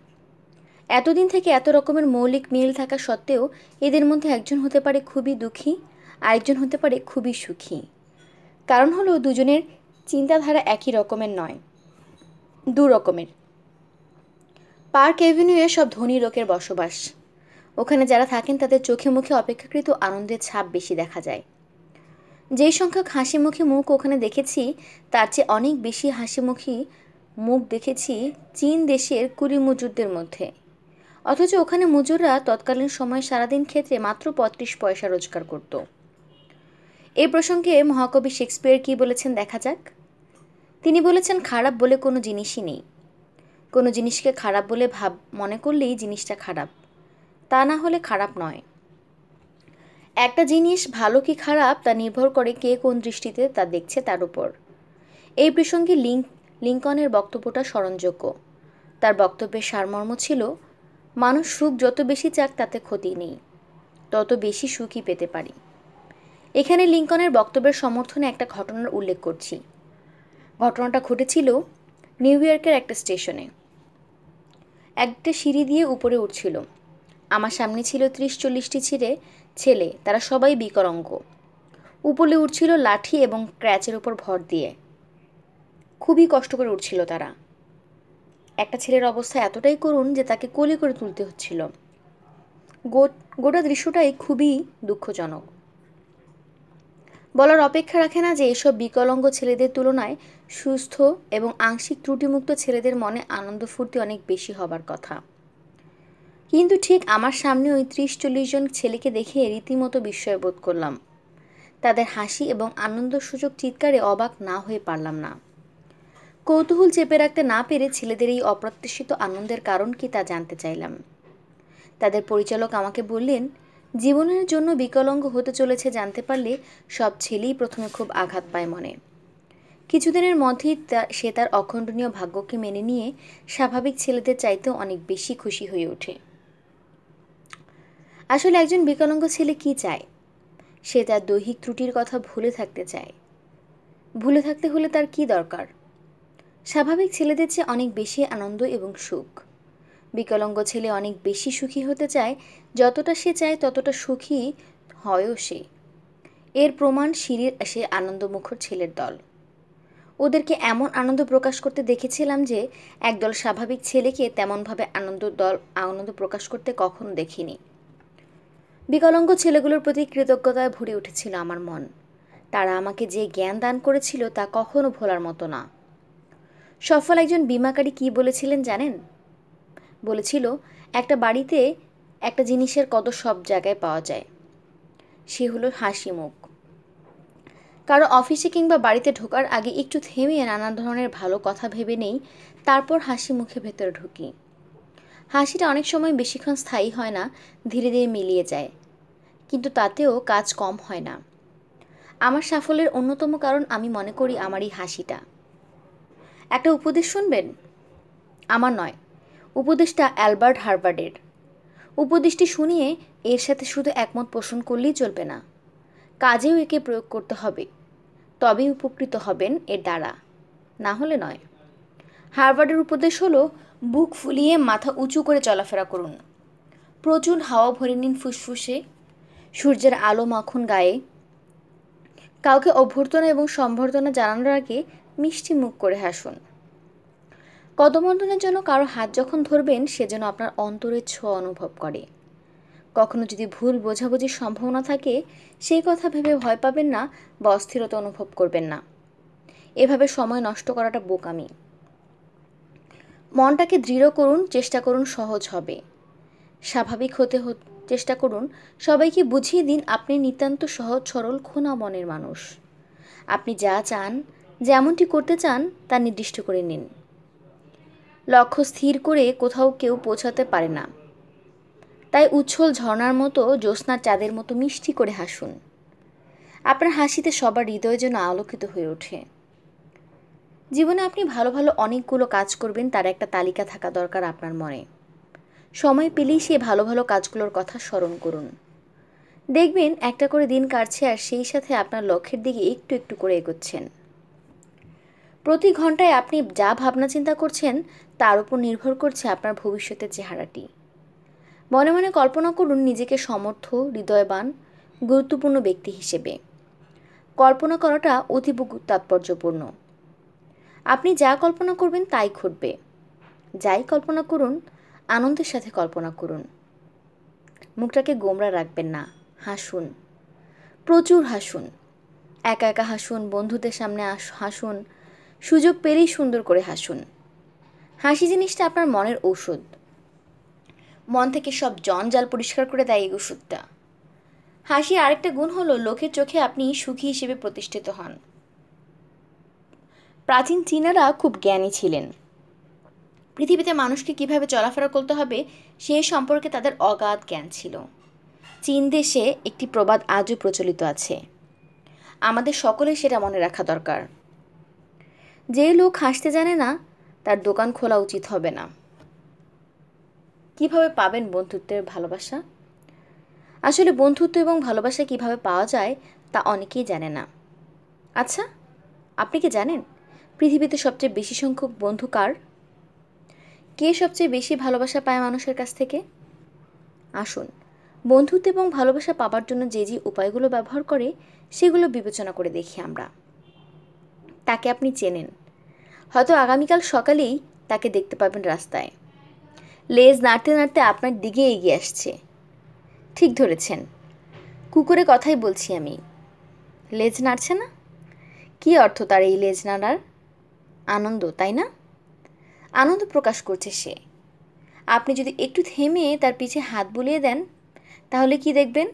এতদিন থেকে এত রকমের মৌলিক মিল থাকা সত্ত্বেও এদের মধ্যে একজন হতে পারে খুবই দুঃখী, আরেকজন হতে পারে খুবই সুখী। কারণ হলো দুজনের চিন্তাধারা একই রকমের নয়, দু রকমের। পার্ক অ্যাভিনিউয়ে সব ধনী লোকের বসবাস। ওখানে যারা থাকেন তাদের চোখে মুখে অপেক্ষাকৃত আনন্দের ছাপ বেশি দেখা যায়। যেই সংখ্যক হাসিমুখী মুখ ওখানে দেখেছি, তার চেয়ে অনেক বেশি হাসিমুখী মুখ দেখেছি চীন দেশের কুলি মজুরদের মধ্যে। অথচ ওখানে মজুররা তৎকালীন সময়ে সারাদিন ক্ষেত্রে মাত্র ৩৫ পয়সা রোজগার করত। এই প্রসঙ্গে মহাকবি শেক্সপিয়ার কী বলেছেন দেখা যাক। তিনি বলেছেন, খারাপ বলে কোনো জিনিসই নেই। কোনো জিনিসকে খারাপ বলে মনে করলেই জিনিসটা খারাপ, তা না হলে খারাপ নয়। একটা জিনিস ভালো কি খারাপ তা নির্ভর করে কে কোন দৃষ্টিতে তা দেখছে তার উপর। এই প্রসঙ্গে লিঙ্কনের বক্তব্যটা স্মরণযোগ্য। তার বক্তব্যের সারমর্ম ছিল, মানুষ সুখ যত বেশি চাক তাতে ক্ষতি নেই, তত বেশি সুখই পেতে পারি। এখানে লিঙ্কনের বক্তব্যের সমর্থনে একটা ঘটনার উল্লেখ করছি। ঘটনাটা ঘটেছিল নিউ ইয়র্কের একটা স্টেশনে। একটা সিঁড়ি দিয়ে উপরে উঠছিল। আমার সামনে ছিল ৩০-৪০টি ছেলে, তারা সবাই বিকলাঙ্গ। উপরে উঠছিল লাঠি এবং ক্র্যাচের উপর ভর দিয়ে। খুবই কষ্ট করে উঠছিল তারা। একটা ছেলের অবস্থা এতটাই করুণ যে তাকে কোলে করে তুলতে হচ্ছিল। গোটা দৃশ্যটাই খুবই দুঃখজনক। বলার অপেক্ষা রাখে না যে এসব বিকলাঙ্গ ছেলেদের তুলনায় সুস্থ এবং আংশিক ত্রুটিমুক্ত ছেলেদের মনে আনন্দ ফুর্তি অনেক বেশি হবার কথা। কিন্তু ঠিক আমার সামনে ওই ৩০-৪০ জন ছেলেকে দেখে রীতিমতো বিস্ময় বোধ করলাম। তাদের হাসি এবং আনন্দসূচক চিৎকারে অবাক না হয়ে পারলাম না। কৌতূহল চেপে রাখতে না পেরে ছেলেদের এই অপ্রত্যাশিত আনন্দের কারণ কি তা জানতে চাইলাম। তাদের পরিচালক আমাকে বললেন, জীবনের জন্য বিকলাঙ্গ হতে চলেছে জানতে পারলে সব ছেলেই প্রথমে খুব আঘাত পায় মনে। কিছুদিনের মধ্যেই সে তার অখণ্ডনীয় ভাগ্যকে মেনে নিয়ে স্বাভাবিক ছেলেদের চাইতেও অনেক বেশি খুশি হয়ে ওঠে। আসলে একজন বিকলাঙ্গ ছেলে কি চায়? সে তার দৈহিক ত্রুটির কথা ভুলে থাকতে চায়। ভুলে থাকতে হলে তার কি দরকার? স্বাভাবিক ছেলেদের চেয়ে অনেক বেশি আনন্দ এবং সুখ। বিকলাঙ্গ ছেলে অনেক বেশি সুখী হতে চায়, যতটা সে চায় ততটা সুখী হয়ও সে। এর প্রমাণ সিঁড়ির সে আনন্দমুখর ছেলের দল। ওদেরকে এমন আনন্দ প্রকাশ করতে দেখেছিলাম যে একদল স্বাভাবিক ছেলেকে তেমনভাবে আনন্দ প্রকাশ করতে কখনো দেখিনি। বিকলাঙ্গ ছেলেগুলোর প্রতি কৃতজ্ঞতায় ভরে উঠেছিল আমার মন। তারা আমাকে যে জ্ঞান দান করেছিল তা কখনো ভোলার মতো না। সফল একজন বীমাকারী কি বলেছিলেন জানেন? বলেছিল, একটা বাড়িতে একটা জিনিসের কদর সব জায়গায় পাওয়া যায়, সে হলো হাসি মুখ। কারো অফিসে কিংবা বাড়িতে ঢোকার আগে একটু থেমে নানা ধরনের ভালো কথা ভেবে নেই, তারপর হাসি মুখে ভেতরে ঢুকি। হাসিটা অনেক সময় বেশিক্ষণ স্থায়ী হয় না, ধীরে ধীরে মিলিয়ে যায়, কিন্তু তাতেও কাজ কম হয় না। আমার সাফল্যের অন্যতম কারণ আমি মনে করি আমার এই হাসিটা। একটা উপদেশ শুনবেন? আমার নয়, উপদেশটা অ্যালবার্ট হার্ভার্ডের। উপদেশটি শুনিয়ে এর সাথে শুধু একমত পোষণ করলেই চলবে না, কাজেও একে প্রয়োগ করতে হবে, তবেই উপকৃত হবেন এর দ্বারা, না হলে নয়। হার্ভার্ডের উপদেশ হলো, বুক ফুলিয়ে মাথা উঁচু করে চলাফেরা করুন, প্রচুর হাওয়া ভরে নিন ফুসফুসে, সূর্যের আলো মাখুন গায়ে, কাউকে অভ্যর্থনা এবং সম্বর্ধনা জানানোর আগে মিষ্টি মুখ করে হাসুন। কদমর্দনের জন্য কারো হাত যখন ধরবেন সে যেন আপনার অন্তরের ছোঁয়া অনুভব করে। কখনো যদি ভুল বোঝাবুঝির সম্ভাবনা থাকে, সেই কথা ভেবে ভয় পাবেন না বা অস্থিরতা অনুভব করবেন না। এভাবে সময় নষ্ট করাটা বোকামি। মনটাকে দৃঢ় করুন, চেষ্টা করুন সহজ হবে। স্বাভাবিক হতে চেষ্টা করুন, সবাইকে বুঝিয়ে দিন আপনি নিতান্ত সহজ সরল খোনা মনের মানুষ। আপনি যা চান, যেমনটি করতে চান তা নির্দিষ্ট করে নিন। লক্ষ্য স্থির করে কোথাও কেউ পৌঁছাতে পারে না, তাই উচ্ছল ঝর্ণার মতো জ্যোৎস্নার চাঁদের মতো মিষ্টি করে হাসুন। আপনার হাসিতে সবার হৃদয় যেন আলোকিত হয়ে ওঠে। জীবনে আপনি ভালো ভালো অনেকগুলো কাজ করবেন, তার একটা তালিকা থাকা দরকার আপনার মনে। সময় পেলেই সেই ভালো ভালো কাজগুলোর কথা স্মরণ করুন। দেখবেন একটা করে দিন কাটছে আর সেই সাথে আপনার লক্ষ্যের দিকে একটু একটু করে এগোচ্ছেন। প্রতি ঘন্টায় আপনি যা ভাবনা চিন্তা করছেন তার উপর নির্ভর করছে আপনার ভবিষ্যতের চেহারাটি। মনে মনে কল্পনা করুন নিজেকে সমর্থ, হৃদয়বান, গুরুত্বপূর্ণ ব্যক্তি হিসেবে। কল্পনা করাটা অতীব তাৎপর্যপূর্ণ। আপনি যা কল্পনা করবেন তাই ঘটবে। যাই কল্পনা করুন, আনন্দের সাথে কল্পনা করুন। মুখটাকে গোমড়া রাখবেন না, হাসুন, প্রচুর হাসুন। একা একা হাসুন, বন্ধুদের সামনে হাসুন, সুযোগ পেলেই সুন্দর করে হাসুন। হাসি জিনিসটা আপনার মনের ঔষধ। মন থেকে সব জঞ্জাল পরিষ্কার করে দেয় এই ওষুধটা। হাসি আরেকটা গুণ হলো লোকের চোখে আপনি সুখী হিসেবে প্রতিষ্ঠিত হন। প্রাচীন চীনারা খুব জ্ঞানী ছিলেন। পৃথিবীতে মানুষকে কিভাবে চলাফেরা করতে হবে সে সম্পর্কে তাদের অগাধ জ্ঞান ছিল। চীন দেশে একটি প্রবাদ আজও প্রচলিত আছে। আমাদের সকলের সেটা মনে রাখা দরকার। যে লোক হাসতে জানে না তার দোকান খোলা উচিত হবে না। কিভাবে পাবেন বন্ধুত্বের ভালোবাসা? আসলে বন্ধুত্ব এবং ভালোবাসা কিভাবে পাওয়া যায় তা অনেকেই জানে না। আচ্ছা, আপনি কি জানেন পৃথিবীতে সবচেয়ে বেশি সংখ্যক বন্ধু কার? কে সবচেয়ে বেশি ভালোবাসা পায় মানুষের কাছ থেকে? আসুন, বন্ধুত্ব এবং ভালোবাসা পাবার জন্য যে যে উপায়গুলো ব্যবহার করে সেগুলো বিবেচনা করে দেখি আমরা। তাকে আপনি চেনেন, হয়তো আগামীকাল সকালেই তাকে দেখতে পাবেন রাস্তায়, লেজ নাড়তে নাড়তে আপনার দিকে এগিয়ে আসছে। ঠিক ধরেছেন, কুকুরের কথাই বলছি আমি। লেজ নাড়ছে না? কী অর্থ তার এই লেজ নাড়ার? আনন্দ, তাই না? আনন্দ প্রকাশ করছে সে। আপনি যদি একটু থেমে তার পিছে হাত বুলিয়ে দেন তাহলে কি দেখবেন?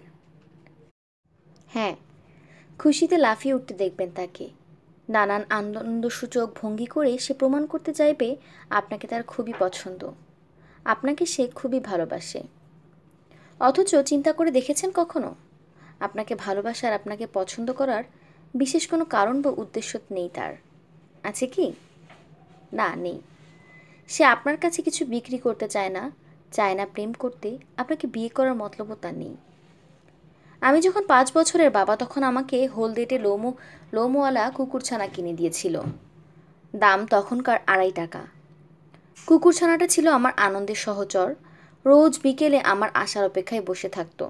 হ্যাঁ, খুশিতে লাফিয়ে উঠতে দেখবেন তাকে। নানান আনন্দসূচক ভঙ্গি করে সে প্রমাণ করতে চাইবে আপনাকে তার খুবই পছন্দ, আপনাকে সে খুবই ভালোবাসে। অথচ চিন্তা করে দেখেছেন কখনো আপনাকে ভালোবাসার, আপনাকে পছন্দ করার বিশেষ কোনো কারণ বা উদ্দেশ্য নেই তার? আছে কি? না, নেই। সে আপনার কাছে কিছু বিক্রি করতে চায় না, চায় না প্রেম করতে, আপনাকে বিয়ে করার মতলবও তার নেই। আমি যখন 5 বছরের বাবা তখন আমাকে হলদেটে লোমওয়ালা কুকুরছানা কিনে দিয়েছিল। দাম তখনকার 2.5 টাকা। কুকুরছানাটা ছিল আমার আনন্দের সহচর। রোজ বিকেলে আমার আসার অপেক্ষায় বসে থাকতো।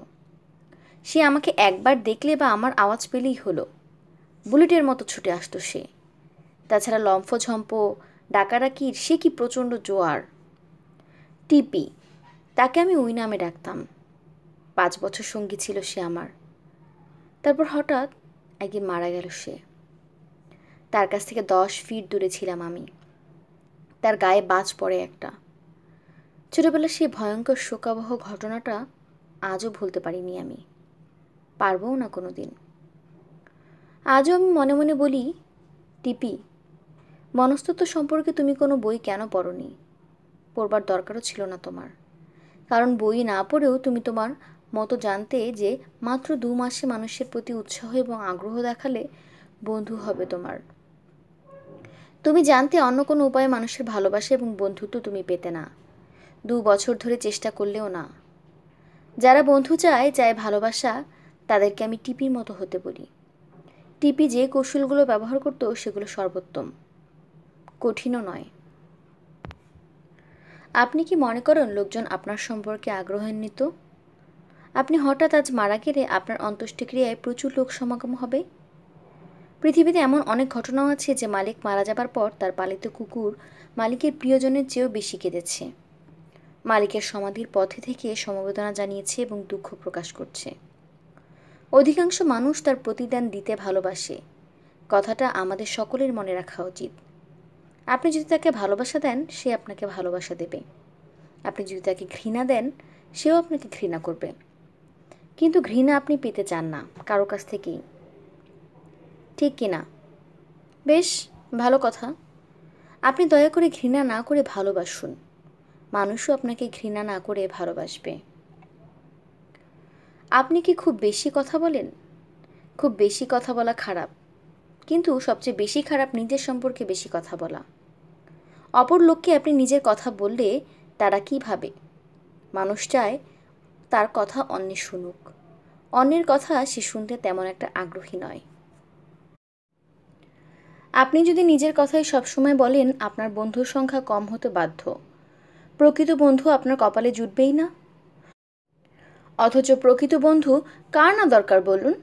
সে আমাকে একবার দেখলে বা আমার আওয়াজ পেলেই হলো, বুলেটের মতো ছুটে আসতো সে। তাছাড়া লম্ফঝম্প ডাকাডাকির সে কি প্রচণ্ড জোয়ার। টিপি, তাকে আমি ওই নামে ডাকতাম। 5 বছর সঙ্গী ছিল সে আমার। তারপর হঠাৎ একদিন মারা গেল সে। তার কাছ থেকে 10 ফিট দূরে ছিলাম আমি। তার গায়ে বাজ পড়ে একটা। ছোটবেলার সেই ভয়ঙ্কর শোকাবহ ঘটনাটা আজও ভুলতে পারিনি আমি, পারবও না কোনো দিন। আজও আমি মনে মনে বলি, টিপি, মনস্তত্ত্ব সম্পর্কে তুমি কোনো বই কেন পড়নি? পড়বার দরকারও ছিল না তোমার। কারণ বই না পড়েও তুমি তোমার মতো জানতে যে মাত্র 2 মাসে মানুষের প্রতি উৎসাহ এবং আগ্রহ দেখালে বন্ধু হবে তোমার। তুমি জানতে অন্য কোনো উপায়ে মানুষের ভালোবাসা এবং বন্ধুত্ব তুমি পেতে না, 2 বছর ধরে চেষ্টা করলেও না। যারা বন্ধু চায় ভালোবাসা, তাদেরকে আমি টিপির মতো হতে বলি। টিপি যে কৌশলগুলো ব্যবহার করতো সেগুলো সর্বোত্তম, কঠিনও নয়। আপনি কি মনে করেন লোকজন আপনার সম্পর্কে আগ্রহান্বিত? আপনি হঠাৎ আজ মারা গেলে আপনার অন্ত্যেষ্টিক্রিয়ায় প্রচুর লোক সমাগম হবে। পৃথিবীতে এমন অনেক ঘটনাও আছে যে মালিক মারা যাবার পর তার পালিত কুকুর মালিকের প্রিয়জনের চেয়েও বেশি কেঁদেছে, মালিকের সমাধির পথে থেকে সমবেদনা জানিয়েছে এবং দুঃখ প্রকাশ করছে। অধিকাংশ মানুষ তার প্রতিদান দিতে ভালোবাসে, কথাটা আমাদের সকলের মনে রাখা উচিত। আপনি যদি তাকে ভালোবাসা দেন সে আপনাকে ভালোবাসা দেবে, আপনি যদি তাকে ঘৃণা দেন সেও আপনাকে ঘৃণা করবে। কিন্তু ঘৃণা আপনি পেতে চান না কারো কাছ থেকেই, ঠিক কি না? বেশ ভালো কথা। আপনি দয়া করে ঘৃণা না করে ভালোবাসুন, মানুষও আপনাকে ঘৃণা না করে ভালোবাসবে। আপনি কি খুব বেশি কথা বলেন? খুব বেশি কথা বলা খারাপ, কিন্তু সবচেয়ে বেশি খারাপ নিজের সম্পর্কে বেশি কথা বলা। অপর লোককে আপনি নিজের কথা বললে তারা কি ভাবে? মানুষ চায় তার কথা অন্যে শুনুক, অন্যের কথা সে শুনতে তেমন একটা আগ্রহী নয়। আপনি যদি নিজের কথাই সবসময় বলেন, আপনার বন্ধুর সংখ্যা কম হতে বাধ্য। প্রকৃত বন্ধু আপনার কপালে জুটবেই না। অথচ প্রকৃত বন্ধু কার না দরকার বলুন?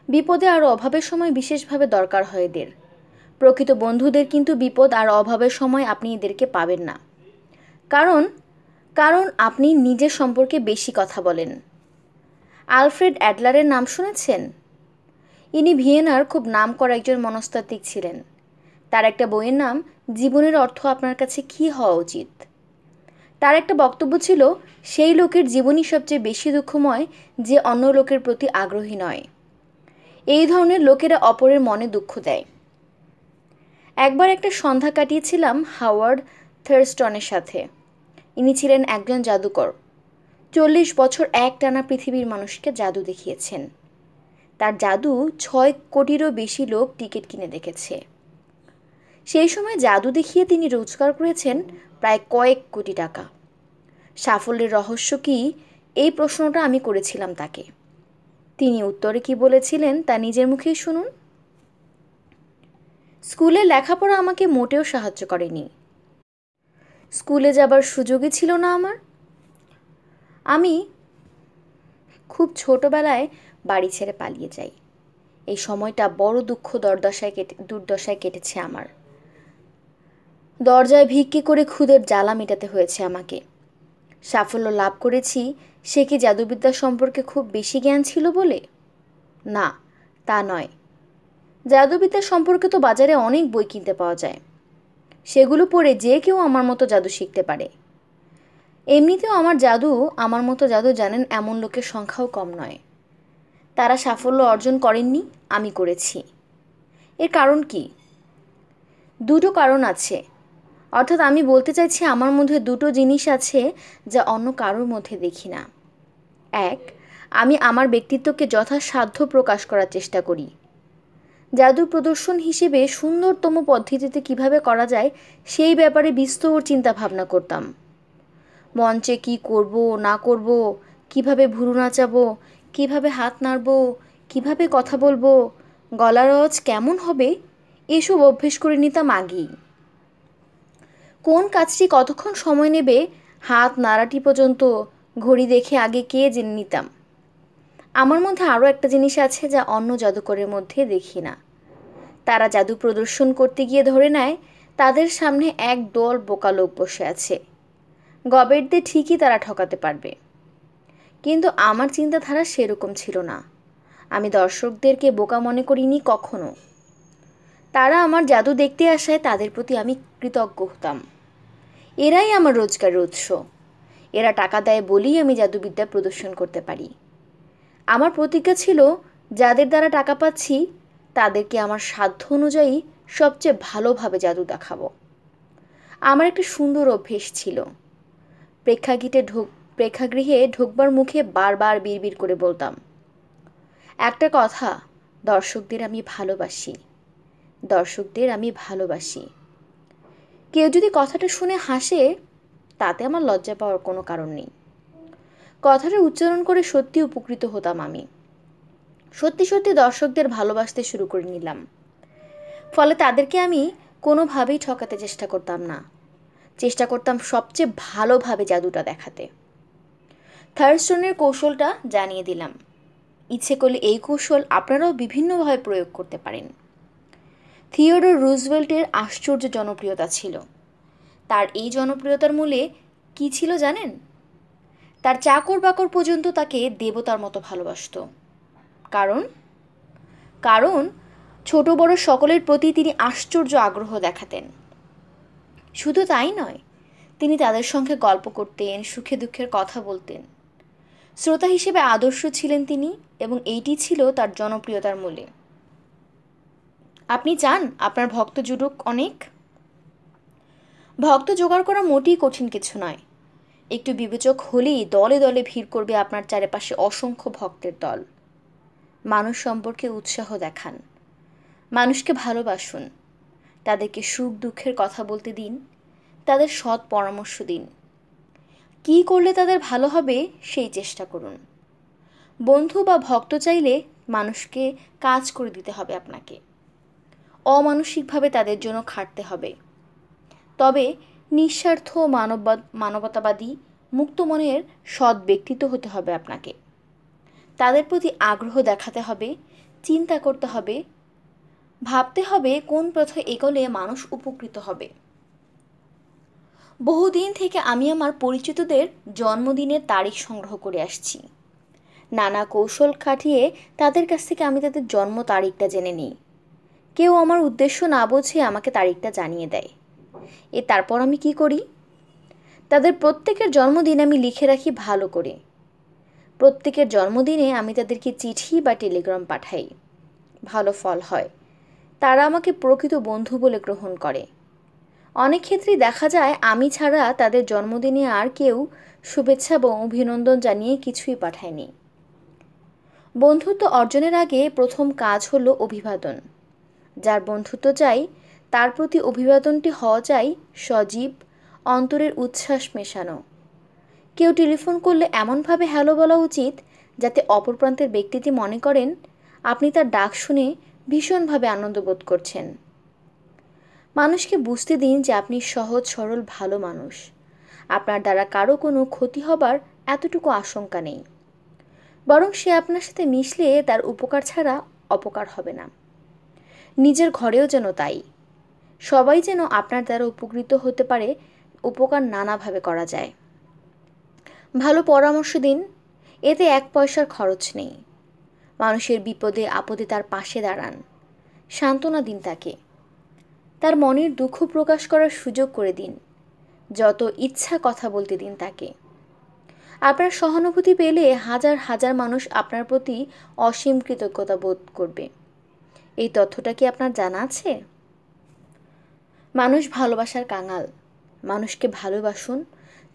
বিপদে আর অভাবের সময় বিশেষভাবে দরকার হয় এদের। প্রকৃত বন্ধুদের কিন্তু বিপদ আর অভাবের সময় আপনি এদেরকে পাবেন না। কারণ কারণ আপনি নিজের সম্পর্কে বেশি কথা বলেন। আলফ্রেড অ্যাডলারের নাম শুনেছেন? ইনি ভিয়েনার খুব নামকরা একজন মনস্তাত্ত্বিক ছিলেন। তার একটা বইয়ের নাম জীবনের অর্থ আপনার কাছে কী হওয়া উচিত। তার একটা বক্তব্য ছিল, সেই লোকের জীবনই সবচেয়ে বেশি দুঃখময় যে অন্য লোকের প্রতি আগ্রহী নয়। এই ধরনের লোকেরা অপরের মনে দুঃখ দেয়। একবার একটা সন্ধ্যা কাটিয়েছিলাম হাওয়ার্ড থার্স্টনের সাথে। ইনি ছিলেন একজন জাদুকর। 40 বছর একটানা পৃথিবীর মানুষকে জাদু দেখিয়েছেন। তার জাদু 6 কোটিরও বেশি লোক টিকিট কিনে দেখেছে। সেই সময় জাদু দেখিয়ে তিনি রোজগার করেছেন প্রায় কয়েক কোটি টাকা। সাফল্যের রহস্য কি, এই প্রশ্নটা আমি করেছিলাম তাকে। তিনি উত্তরে কি বলেছিলেন তা নিজের মুখেই শুনুন। স্কুলে লেখাপড়া আমাকে মোটেও সাহায্য করেনি। স্কুলে যাবার সুযোগই ছিল না আমার। আমি খুব ছোটবেলায় বাড়ি ছেড়ে পালিয়ে যাই। এই সময়টা বড় দুর্দশায় কেটেছে আমার। দরজায় ভিক্ষে করে ক্ষুধের জ্বালা মেটাতে হয়েছে আমাকে। সাফল্য লাভ করেছি, সে কি জাদুবিদ্যা সম্পর্কে খুব বেশি জ্ঞান ছিল বলে? না, তা নয়। জাদুবিদ্যা সম্পর্কে তো বাজারে অনেক বই কিনতে পাওয়া যায়। সেগুলো পড়ে যে কেউ আমার মতো জাদু শিখতে পারে। এমনিতেও আমার মতো জাদু জানেন এমন লোকের সংখ্যাও কম নয়। তারা সাফল্য অর্জন করেননি, আমি করেছি। এর কারণ কি? দুটো কারণ আছে। অর্থাৎ আমি বলতে চাইছি, আমার মধ্যে দুটো জিনিস আছে যা অন্য কারোর মধ্যে দেখি না। এক, আমি আমার ব্যক্তিত্বকে যথাসাধ্য প্রকাশ করার চেষ্টা করি। জাদু প্রদর্শন হিসেবে সুন্দরতম পদ্ধতিতে কিভাবে করা যায় সেই ব্যাপারে বিস্তর চিন্তা ভাবনা করতাম। মঞ্চে কি করব না করব, কিভাবে ভুরু নাচাবো, কিভাবে হাত নাড়ব, কিভাবে কথা বলবো, গলার আওয়াজ কেমন হবে, এসব অভ্যেস করে নিতাম আগেই। কোন কাজটি কতক্ষণ সময় নেবে, হাত নাড়াটি পর্যন্ত ঘড়ি দেখে আগে কে জেনে নিতাম। আমার মধ্যে আরও একটা জিনিস আছে যা অন্য জাদুকরের মধ্যে দেখি না। তারা জাদু প্রদর্শন করতে গিয়ে ধরে নেয় তাদের সামনে এক দল বোকা লোক বসে আছে। গবেটদের ঠিকই তারা ঠকাতে পারবে। কিন্তু আমার চিন্তাধারা সেরকম ছিল না। আমি দর্শকদেরকে বোকা মনে করিনি কখনো। তারা আমার জাদু দেখতে আসায় তাদের প্রতি আমি কৃতজ্ঞ হতাম। এরাই আমার রোজগারের উৎস। এরা টাকা দেয় বলেই আমি জাদুবিদ্যা প্রদর্শন করতে পারি। আমার প্রতিজ্ঞা ছিল, যাদের দ্বারা টাকা পাচ্ছি তাদেরকে আমার সাধ্য অনুযায়ী সবচেয়ে ভালোভাবে জাদু দেখাবো। আমার একটা সুন্দর অভ্যেস ছিল। প্রেক্ষাগৃহে ঢুকবার মুখে বারবার বিড়বিড় করে বলতাম, একটা কথা, দর্শকদের আমি ভালোবাসি, দর্শকদের আমি ভালোবাসি। কেউ যদি কথাটা শুনে হাসে, তাতে আমার লজ্জা পাওয়ার কোনো কারণ নেই। কথাটা উচ্চারণ করে সত্যি উপকৃত হতাম আমি। সত্যি সত্যি দর্শকদের ভালোবাসতে শুরু করে নিলাম। ফলে তাদেরকে আমি কোনোভাবেই ঠকাতে চেষ্টা করতাম না। চেষ্টা করতাম সবচেয়ে ভালোভাবে জাদুটা দেখাতে। থার্স্টনের কৌশলটা জানিয়ে দিলাম। ইচ্ছে করলে এই কৌশল আপনারাও বিভিন্নভাবে প্রয়োগ করতে পারেন। থিওডোর রুজভেল্টের আশ্চর্য জনপ্রিয়তা ছিল। তার এই জনপ্রিয়তার মূলে কি ছিল জানেন? তার চাকর বাকর পর্যন্ত তাকে দেবতার মতো ভালোবাসত। কারণ কারণ ছোট বড় সকলের প্রতি তিনি আশ্চর্য আগ্রহ দেখাতেন। শুধু তাই নয়, তিনি তাদের সঙ্গে গল্প করতেন, সুখে দুঃখের কথা বলতেন। শ্রোতা হিসেবে আদর্শ ছিলেন তিনি, এবং এইটি ছিল তার জনপ্রিয়তার মূলে। আপনি চান আপনার ভক্ত জুটুক অনেক? ভক্ত জোগাড় করা মোটেই কঠিন কিছু নয়। একটু বিবেচক হলেই দলে দলে ভিড় করবে আপনার চারপাশে অসংখ্য ভক্তের দল। মানুষ সম্পর্কে উৎসাহ দেখান, মানুষকে ভালোবাসুন, তাদেরকে সুখ দুঃখের কথা বলতে দিন, তাদের সৎ পরামর্শ দিন। কী করলে তাদের ভালো হবে সেই চেষ্টা করুন। বন্ধু বা ভক্ত চাইলে মানুষকে কাজ করে দিতে হবে আপনাকে, অমানসিকভাবে তাদের জন্য খাটতে হবে। তবে নিঃস্বার্থ মানবতাবাদী মুক্ত মনের সৎ ব্যক্তিত্ব হতে হবে আপনাকে। তাদের প্রতি আগ্রহ দেখাতে হবে, চিন্তা করতে হবে, ভাবতে হবে কোন পথে এগোলে মানুষ উপকৃত হবে। বহুদিন থেকে আমি আমার পরিচিতদের জন্মদিনের তারিখ সংগ্রহ করে আসছি। নানা কৌশল খাটিয়ে তাদের কাছ থেকে আমি তাদের জন্ম তারিখটা জেনে নিই। কেউ আমার উদ্দেশ্য না বুঝে আমাকে তারিখটা জানিয়ে দেয়। তারপর আমি কি করি? তাদের প্রত্যেকের জন্মদিন আমি লিখে রাখি ভালো করে। প্রত্যেকের জন্মদিনে আমি তাদেরকে চিঠি বা টেলিগ্রাম পাঠাই। ভালো ফল হয়। তারা আমাকে প্রকৃত বন্ধু বলে গ্রহণ করে। অনেক ক্ষেত্রেই দেখা যায় আমি ছাড়া তাদের জন্মদিনে আর কেউ শুভেচ্ছা এবং অভিনন্দন জানিয়ে কিছুই পাঠায়নি। বন্ধুত্ব অর্জনের আগে প্রথম কাজ হলো অভিবাদন। যার বন্ধুত্ব চাই তার প্রতি অভিবাদনটি হওয়া চাই সজীব, অন্তরের উচ্ছ্বাস মেশানো। কেউ টেলিফোন করলে এমনভাবে হ্যালো বলা উচিত যাতে অপর প্রান্তের ব্যক্তিটি মনে করেন আপনি তার ডাক শুনে ভীষণভাবে আনন্দ বোধ করছেন। মানুষকে বুঝতে দিন যে আপনি সহজ সরল ভালো মানুষ। আপনার দ্বারা কারো কোনো ক্ষতি হবার এতটুকু আশঙ্কা নেই। বরং সে আপনার সাথে মিশলে তার উপকার ছাড়া অপকার হবে না। নিজের ঘরেও যেন তাই। সবাই যেন আপনার দ্বারা উপকৃত হতে পারে, উপকার নানাভাবে করা যায়। ভালো পরামর্শ দিন, এতে এক পয়সার খরচ নেই। মানুষের বিপদে আপদে তার পাশে দাঁড়ান, সান্ত্বনা দিন তাকে। তার মনের দুঃখ প্রকাশ করার সুযোগ করে দিন, যত ইচ্ছা কথা বলতে দিন তাকে। আপনার সহানুভূতি পেলে হাজার হাজার মানুষ আপনার প্রতি অসীম কৃতজ্ঞতা বোধ করবে। এই তথ্যটা কি আপনার জানা আছে? মানুষ ভালোবাসার কাঙাল। মানুষকে ভালোবাসুন,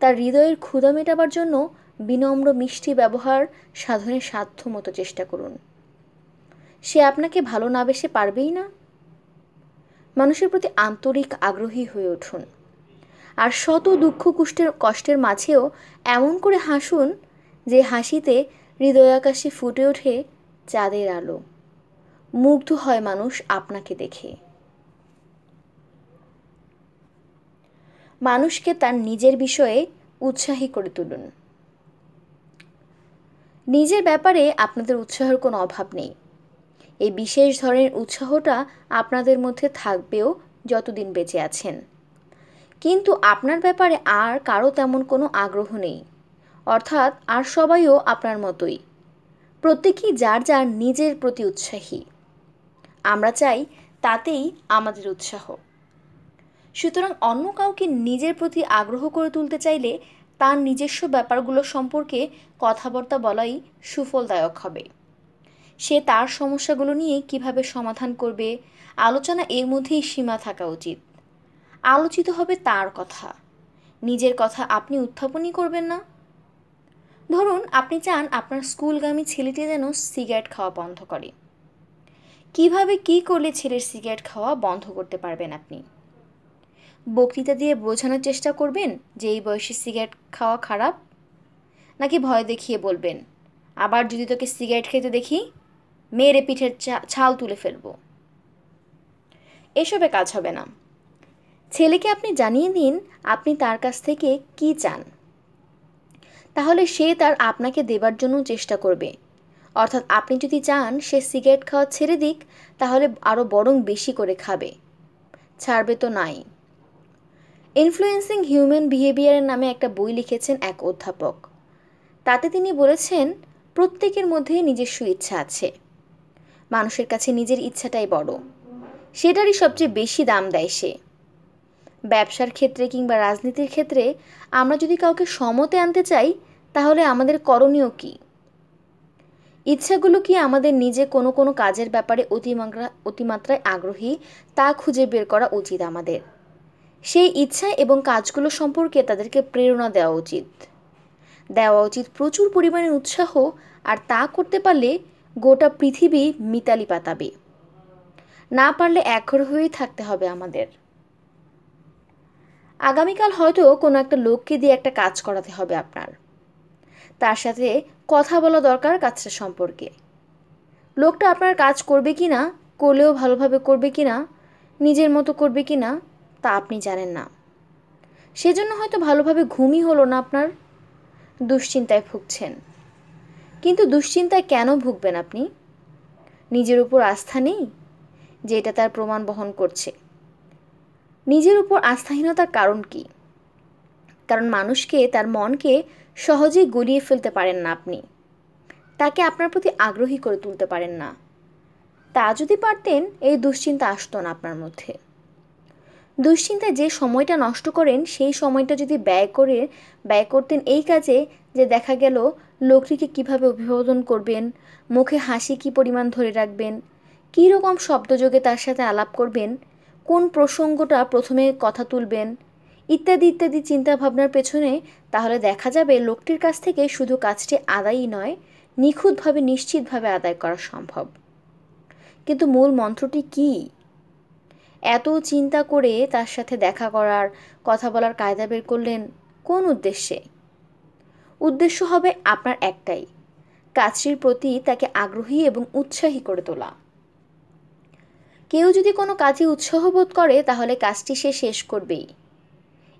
তার হৃদয়ের ক্ষুধা মেটাবার জন্য বিনম্র মিষ্টি ব্যবহার সাধনের সাধ্য মতো চেষ্টা করুন। সে আপনাকে ভালো না বেসে পারবেই না। মানুষের প্রতি আন্তরিক আগ্রহী হয়ে উঠুন, আর শত দুঃখ কষ্টের মাঝেও এমন করে হাসুন যে হাসিতে হৃদয়াকাশে ফুটে ওঠে চাঁদের আলো। মুগ্ধ হয় মানুষ আপনাকে দেখে। মানুষকে তার নিজের বিষয়ে উৎসাহী করে তুলুন। নিজের ব্যাপারে আপনাদের উৎসাহের কোনো অভাব নেই। এই বিশেষ ধরনের উৎসাহটা আপনাদের মধ্যে থাকবেও যতদিন বেঁচে আছেন। কিন্তু আপনার ব্যাপারে আর কারো তেমন কোনো আগ্রহ নেই, অর্থাৎ আর সবাইও আপনার মতোই। প্রত্যেকেই যার যার নিজের প্রতি উৎসাহী। আমরা চাই তাতেই আমাদের উৎসাহ। সুতরাং অন্য কাউকে নিজের প্রতি আগ্রহ করে তুলতে চাইলে তার নিজস্ব ব্যাপারগুলো সম্পর্কে কথাবার্তা বলাই সুফলদায়ক হবে। সে তার সমস্যাগুলো নিয়ে কিভাবে সমাধান করবে, আলোচনা এর মধ্যেই সীমা থাকা উচিত। আলোচিত হবে তার কথা, নিজের কথা আপনি উত্থাপনই করবেন না। ধরুন আপনি চান আপনার স্কুলগামী ছেলেটি যেন সিগারেট খাওয়া বন্ধ করে। কিভাবে কি করলে ছেলের সিগারেট খাওয়া বন্ধ করতে পারবেন আপনি? বক্তৃতা দিয়ে বোঝানোর চেষ্টা করবেন যে এই বয়সে সিগারেট খাওয়া খারাপ? নাকি ভয় দেখিয়ে বলবেন, আবার যদি তোকে সিগারেট খেতে দেখি মেরে পিঠের ছাল তুলে ফেলবো? এসবে কাজ হবে না। ছেলেকে আপনি জানিয়ে দিন আপনি তার কাছ থেকে কি চান। তাহলে সে তার আপনাকে দেবার জন্য চেষ্টা করবে। অর্থাৎ আপনি যদি চান সে সিগারেট খাওয়া ছেড়ে দিক, তাহলে আরও বরং বেশি করে খাবে, ছাড়বে তো নাই। ইনফ্লুয়েন্সিং হিউম্যান বিহেভিয়ারের নামে একটা বই লিখেছেন এক অধ্যাপক। তাতে তিনি বলেছেন প্রত্যেকের মধ্যে নিজস্ব ইচ্ছা আছে। মানুষের কাছে নিজের ইচ্ছাটাই বড়, সেটারই সবচেয়ে বেশি দাম দেয় সে। ব্যবসার ক্ষেত্রে কিংবা রাজনীতির ক্ষেত্রে আমরা যদি কাউকে সমতে আনতে চাই, তাহলে আমাদের করণীয় কী? ইচ্ছাগুলো কি আমাদের নিজে কোনো কোনো কাজের ব্যাপারে অতিমাত্রায় আগ্রহী তা খুঁজে বের করা উচিত আমাদের। সেই ইচ্ছা এবং কাজগুলো সম্পর্কে তাদেরকে প্রেরণা দেওয়া উচিত প্রচুর পরিমাণে উৎসাহ। আর তা করতে পারলে গোটা পৃথিবী মিতালি পাতাবে। না পারলে একঘর হয়েই থাকতে হবে আমাদের। আগামীকাল হয়তো কোনো একটা লোককে দিয়ে একটা কাজ করাতে হবে আপনার। তার সাথে কথা বলা দরকার কাজটা সম্পর্কে। লোকটা আপনার কাজ করবে কি না, করলেও ভালোভাবে করবে কি না, নিজের মতো করবে কি না, তা আপনি জানেন না। সেজন্য হয়তো ভালোভাবে ঘুমই হলো না আপনার, দুশ্চিন্তায় ভুগছেন। কিন্তু দুশ্চিন্তায় কেন ভুগবেন আপনি? নিজের উপর আস্থা নেই যে এটা তার প্রমাণ বহন করছে? নিজের উপর আস্থাহীনতার কারণ কি? কারণ মানুষকে, তার মনকে সহজেই গলিয়ে ফেলতে পারেন না আপনি। তাকে আপনার প্রতি আগ্রহী করে তুলতে পারেন না। তা যদি পারতেন, এই দুশ্চিন্তা আসতো না আপনার মধ্যে। দুশ্চিন্তায় যে সময়টা নষ্ট করেন, সেই সময়টা যদি ব্যয় করতেন এই কাজে, যে দেখা গেল লোকটিকে কিভাবে অভিবাদন করবেন, মুখে হাসি কী পরিমাণ ধরে রাখবেন, কী রকম শব্দযোগে তার সাথে আলাপ করবেন, কোন প্রসঙ্গটা প্রথমে কথা তুলবেন, ইত্যাদি ইত্যাদি চিন্তাভাবনার পেছনে, তাহলে দেখা যাবে লোকটির কাছ থেকে শুধু কাজটি আদায়ই নয়, নিখুঁতভাবে নিশ্চিতভাবে আদায় করা সম্ভব। কিন্তু মূল মন্ত্রটি কী? এত চিন্তা করে তার সাথে দেখা করার, কথা বলার কায়দা বের করলেন কোন উদ্দেশ্যে? উদ্দেশ্য হবে আপনার একটাই, কাজটির প্রতি তাকে আগ্রহী এবং উৎসাহী করে তোলা। কেউ যদি কোনো কাজে উৎসাহ বোধ করে, তাহলে কাজটি সে শেষ করবেই।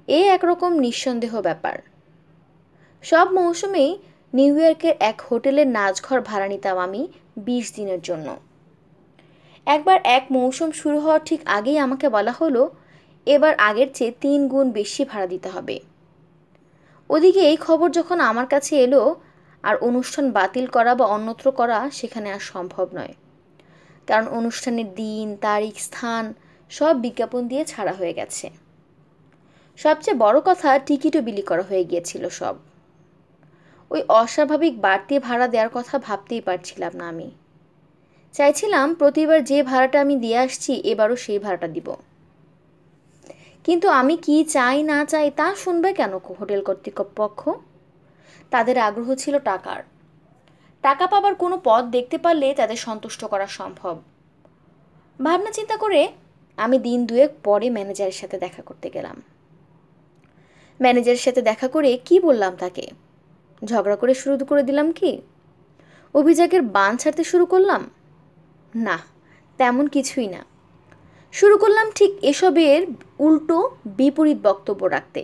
এ একরকম নিঃসন্দেহ ব্যাপার। সব মৌসুমেই নিউ ইয়র্কের এক হোটেলের নাচঘর ভাড়া নিতাম আমি 20 দিনের জন্য। একবার এক মৌসুম শুরু হওয়ার ঠিক আগেই আমাকে বলা হলো, এবার আগের চেয়ে 3 গুণ বেশি ভাড়া দিতে হবে। ওদিকে এই খবর যখন আমার কাছে এলো, আর অনুষ্ঠান বাতিল করা বা অন্যত্র করা সেখানে আর সম্ভব নয়। কারণ অনুষ্ঠানের দিন, তারিখ, স্থান সব বিজ্ঞাপন দিয়ে ছাড়া হয়ে গেছে। সবচেয়ে বড় কথা, টিকিটও বিলি করা হয়ে গিয়েছিল সব। ওই অস্বাভাবিক বাড়তি ভাড়া দেওয়ার কথা ভাবতেই পারছিলাম না আমি। চাইছিলাম প্রতিবার যে ভাড়াটা আমি দিয়ে আসছি, এবারও সেই ভাড়াটা দিব। কিন্তু আমি কি চাই না চাই তা শুনবে কেন হোটেল কর্তৃপক্ষ? তাদের আগ্রহ ছিল টাকার। টাকা পাবার কোনো পথ দেখতে পারলে তাদের সন্তুষ্ট করা সম্ভব। ভাবনা চিন্তা করে আমি দিন দুয়েক পরে ম্যানেজারের সাথে দেখা করতে গেলাম। ম্যানেজারের সাথে দেখা করে কি বললাম তাকে? ঝগড়া করে শুরু করে দিলাম কি? অভিযোগের বান ছাড়তে শুরু করলাম? না, তেমন কিছুই না। শুরু করলাম ঠিক এসবের উল্টো বিপরীত বক্তব্য রাখতে।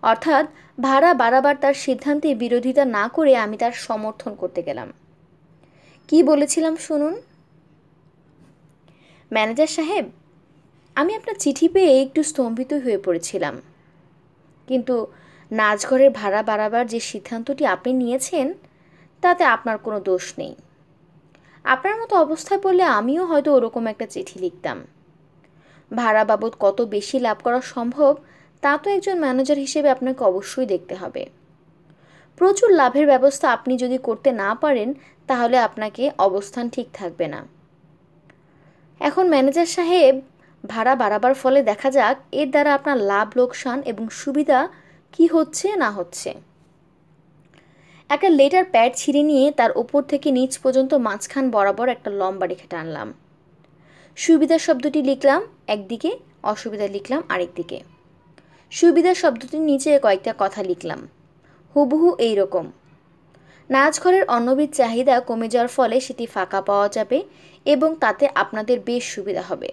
অর্থাৎ ভাড়া বাড়াবার তার সিদ্ধান্তে বিরোধিতা না করে আমি তার সমর্থন করতে গেলাম। কি বলেছিলাম শুনুন। ম্যানেজার সাহেব, আমি আপনার চিঠি পেয়ে একটু স্তম্ভিত হয়ে পড়েছিলাম, কিন্তু নাচঘরের ভাড়া বাড়াবার যে সিদ্ধান্তটি আপনি নিয়েছেন, তাতে আপনার কোনো দোষ নেই। আপনার মতো অবস্থায় পড়লে আমিও হয়তো ওরকম একটা চিঠি লিখতাম। ভাড়া বাবদ কত বেশি লাভ করা সম্ভব, তা তো একজন ম্যানেজার হিসেবে আপনাকে অবশ্যই দেখতে হবে। প্রচুর লাভের ব্যবস্থা আপনি যদি করতে না পারেন, তাহলে আপনাকে অবস্থান ঠিক থাকবে না। এখন ম্যানেজার সাহেব, ভাড়া বাড়াবার ফলে দেখা যাক এর দ্বারা আপনার লাভ, লোকসান এবং সুবিধা কি হচ্ছে না হচ্ছে। একটা লেটার প্যাড ছিঁড়ে নিয়ে তার ওপর থেকে নিচ পর্যন্ত মাঝখান বরাবর একটা লম্বা রেখে টানলাম। সুবিধা শব্দটি লিখলাম একদিকে, অসুবিধা লিখলাম আরেকদিকে। সুবিধা শব্দটির নিচে কয়েকটা কথা লিখলাম, হুবহু এই রকম: নাচঘরের অন্যবিধ চাহিদা কমে যাওয়ার ফলে সেটি ফাঁকা পাওয়া যাবে এবং তাতে আপনাদের বেশ সুবিধা হবে।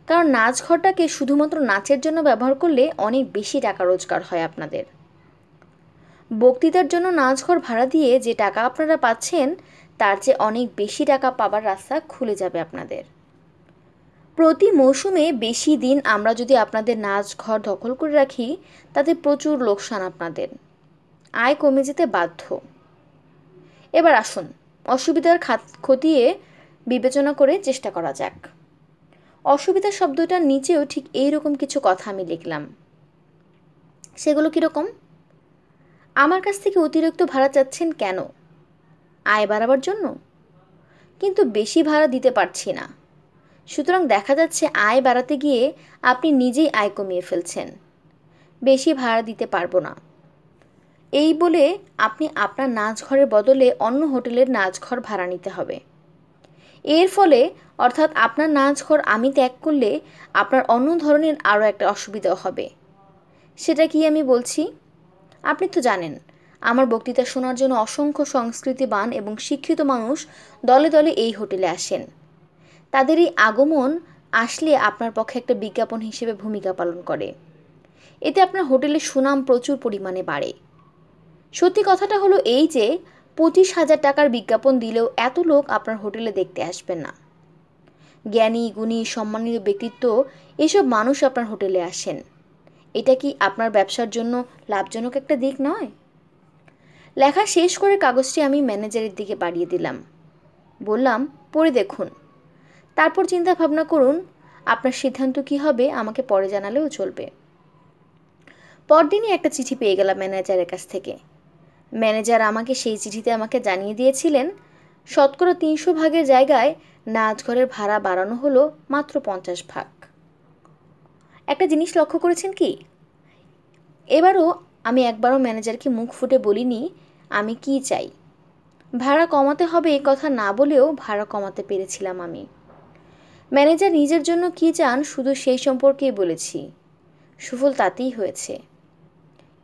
কারণ নাচঘরটাকে শুধুমাত্র নাচের জন্য ব্যবহার করলে অনেক বেশি টাকা রোজগার হয় আপনাদের। বক্তৃতার জন্য নাচঘর ভাড়া দিয়ে যে টাকা আপনারা পাচ্ছেন, তার চেয়ে অনেক বেশি টাকা পাবার রাস্তা খুলে যাবে আপনাদের। প্রতি মৌসুমে বেশি দিন আমরা যদি আপনাদের নাচঘর দখল করে রাখি, তাতে প্রচুর লোকসান আপনাদের, আয় কমে যেতে বাধ্য। এবার আসুন অসুবিধার খতিয়ে বিবেচনা করে চেষ্টা করা যাক। অসুবিধা শব্দটার নিচেও ঠিক এই রকম কিছু কথা আমি লিখলাম। সেগুলো কীরকম? আমার কাছ থেকে অতিরিক্ত ভাড়া চাচ্ছেন কেন? আয় বাড়াবার জন্য? কিন্তু বেশি ভাড়া দিতে পারছি না, সুতরাং দেখা যাচ্ছে আয় বাড়াতে গিয়ে আপনি নিজেই আয় কমিয়ে ফেলছেন। বেশি ভাড়া দিতে পারবো না, এই বলে আপনি আপনার নাচঘরের বদলে অন্য হোটেলের নাচঘর ভাড়া নিতে হবে। এর ফলে, অর্থাৎ আপনার নাচঘর আমি ত্যাগ করলে আপনার অন্য ধরনের আরও একটা অসুবিধাও হবে। সেটা কি আমি বলছি। আপনি তো জানেন আমার বক্তৃতা শোনার জন্য অসংখ্য সংস্কৃতিবান এবং শিক্ষিত মানুষ দলে দলে এই হোটেলে আসেন। তাদের এই আগমন আসলে আপনার পক্ষে একটা বিজ্ঞাপন হিসেবে ভূমিকা পালন করে। এতে আপনার হোটেলের সুনাম প্রচুর পরিমাণে বাড়ে। সত্যি কথাটা হলো এই যে 25,000 টাকার বিজ্ঞাপন দিলেও এত লোক আপনার হোটেলে দেখতে আসবেন না। জ্ঞানী গুণী সম্মানিত ব্যক্তিত্ব এসব মানুষ আপনার হোটেলে আসেন। এটা কি আপনার ব্যবসার জন্য লাভজনক একটা দিক নয়? লেখা শেষ করে কাগজটি আমি ম্যানেজারের দিকে বাড়িয়ে দিলাম। বললাম, পড়ে দেখুন, তারপর চিন্তা ভাবনা করুন। আপনার সিদ্ধান্ত কি হবে আমাকে পরে জানালেও চলবে। পরদিনই একটা চিঠি পেয়ে গেলাম ম্যানেজারের কাছ থেকে। ম্যানেজার আমাকে সেই চিঠিতে আমাকে জানিয়ে দিয়েছিলেন 300 ভাগের জায়গায় নাচঘরের ভাড়া বাড়ানো হলো মাত্র 50 ভাগ। একটা জিনিস লক্ষ্য করেছেন কি? এবারও আমি একবারও ম্যানেজারকে মুখ ফুটে বলিনি আমি কি চাই। ভাড়া কমাতে হবে এ কথা না বলেও ভাড়া কমাতে পেরেছিলাম আমি। ম্যানেজার নিজের জন্য কি চান শুধু সেই সম্পর্কেই বলেছি। সুফল তাতেই হয়েছে।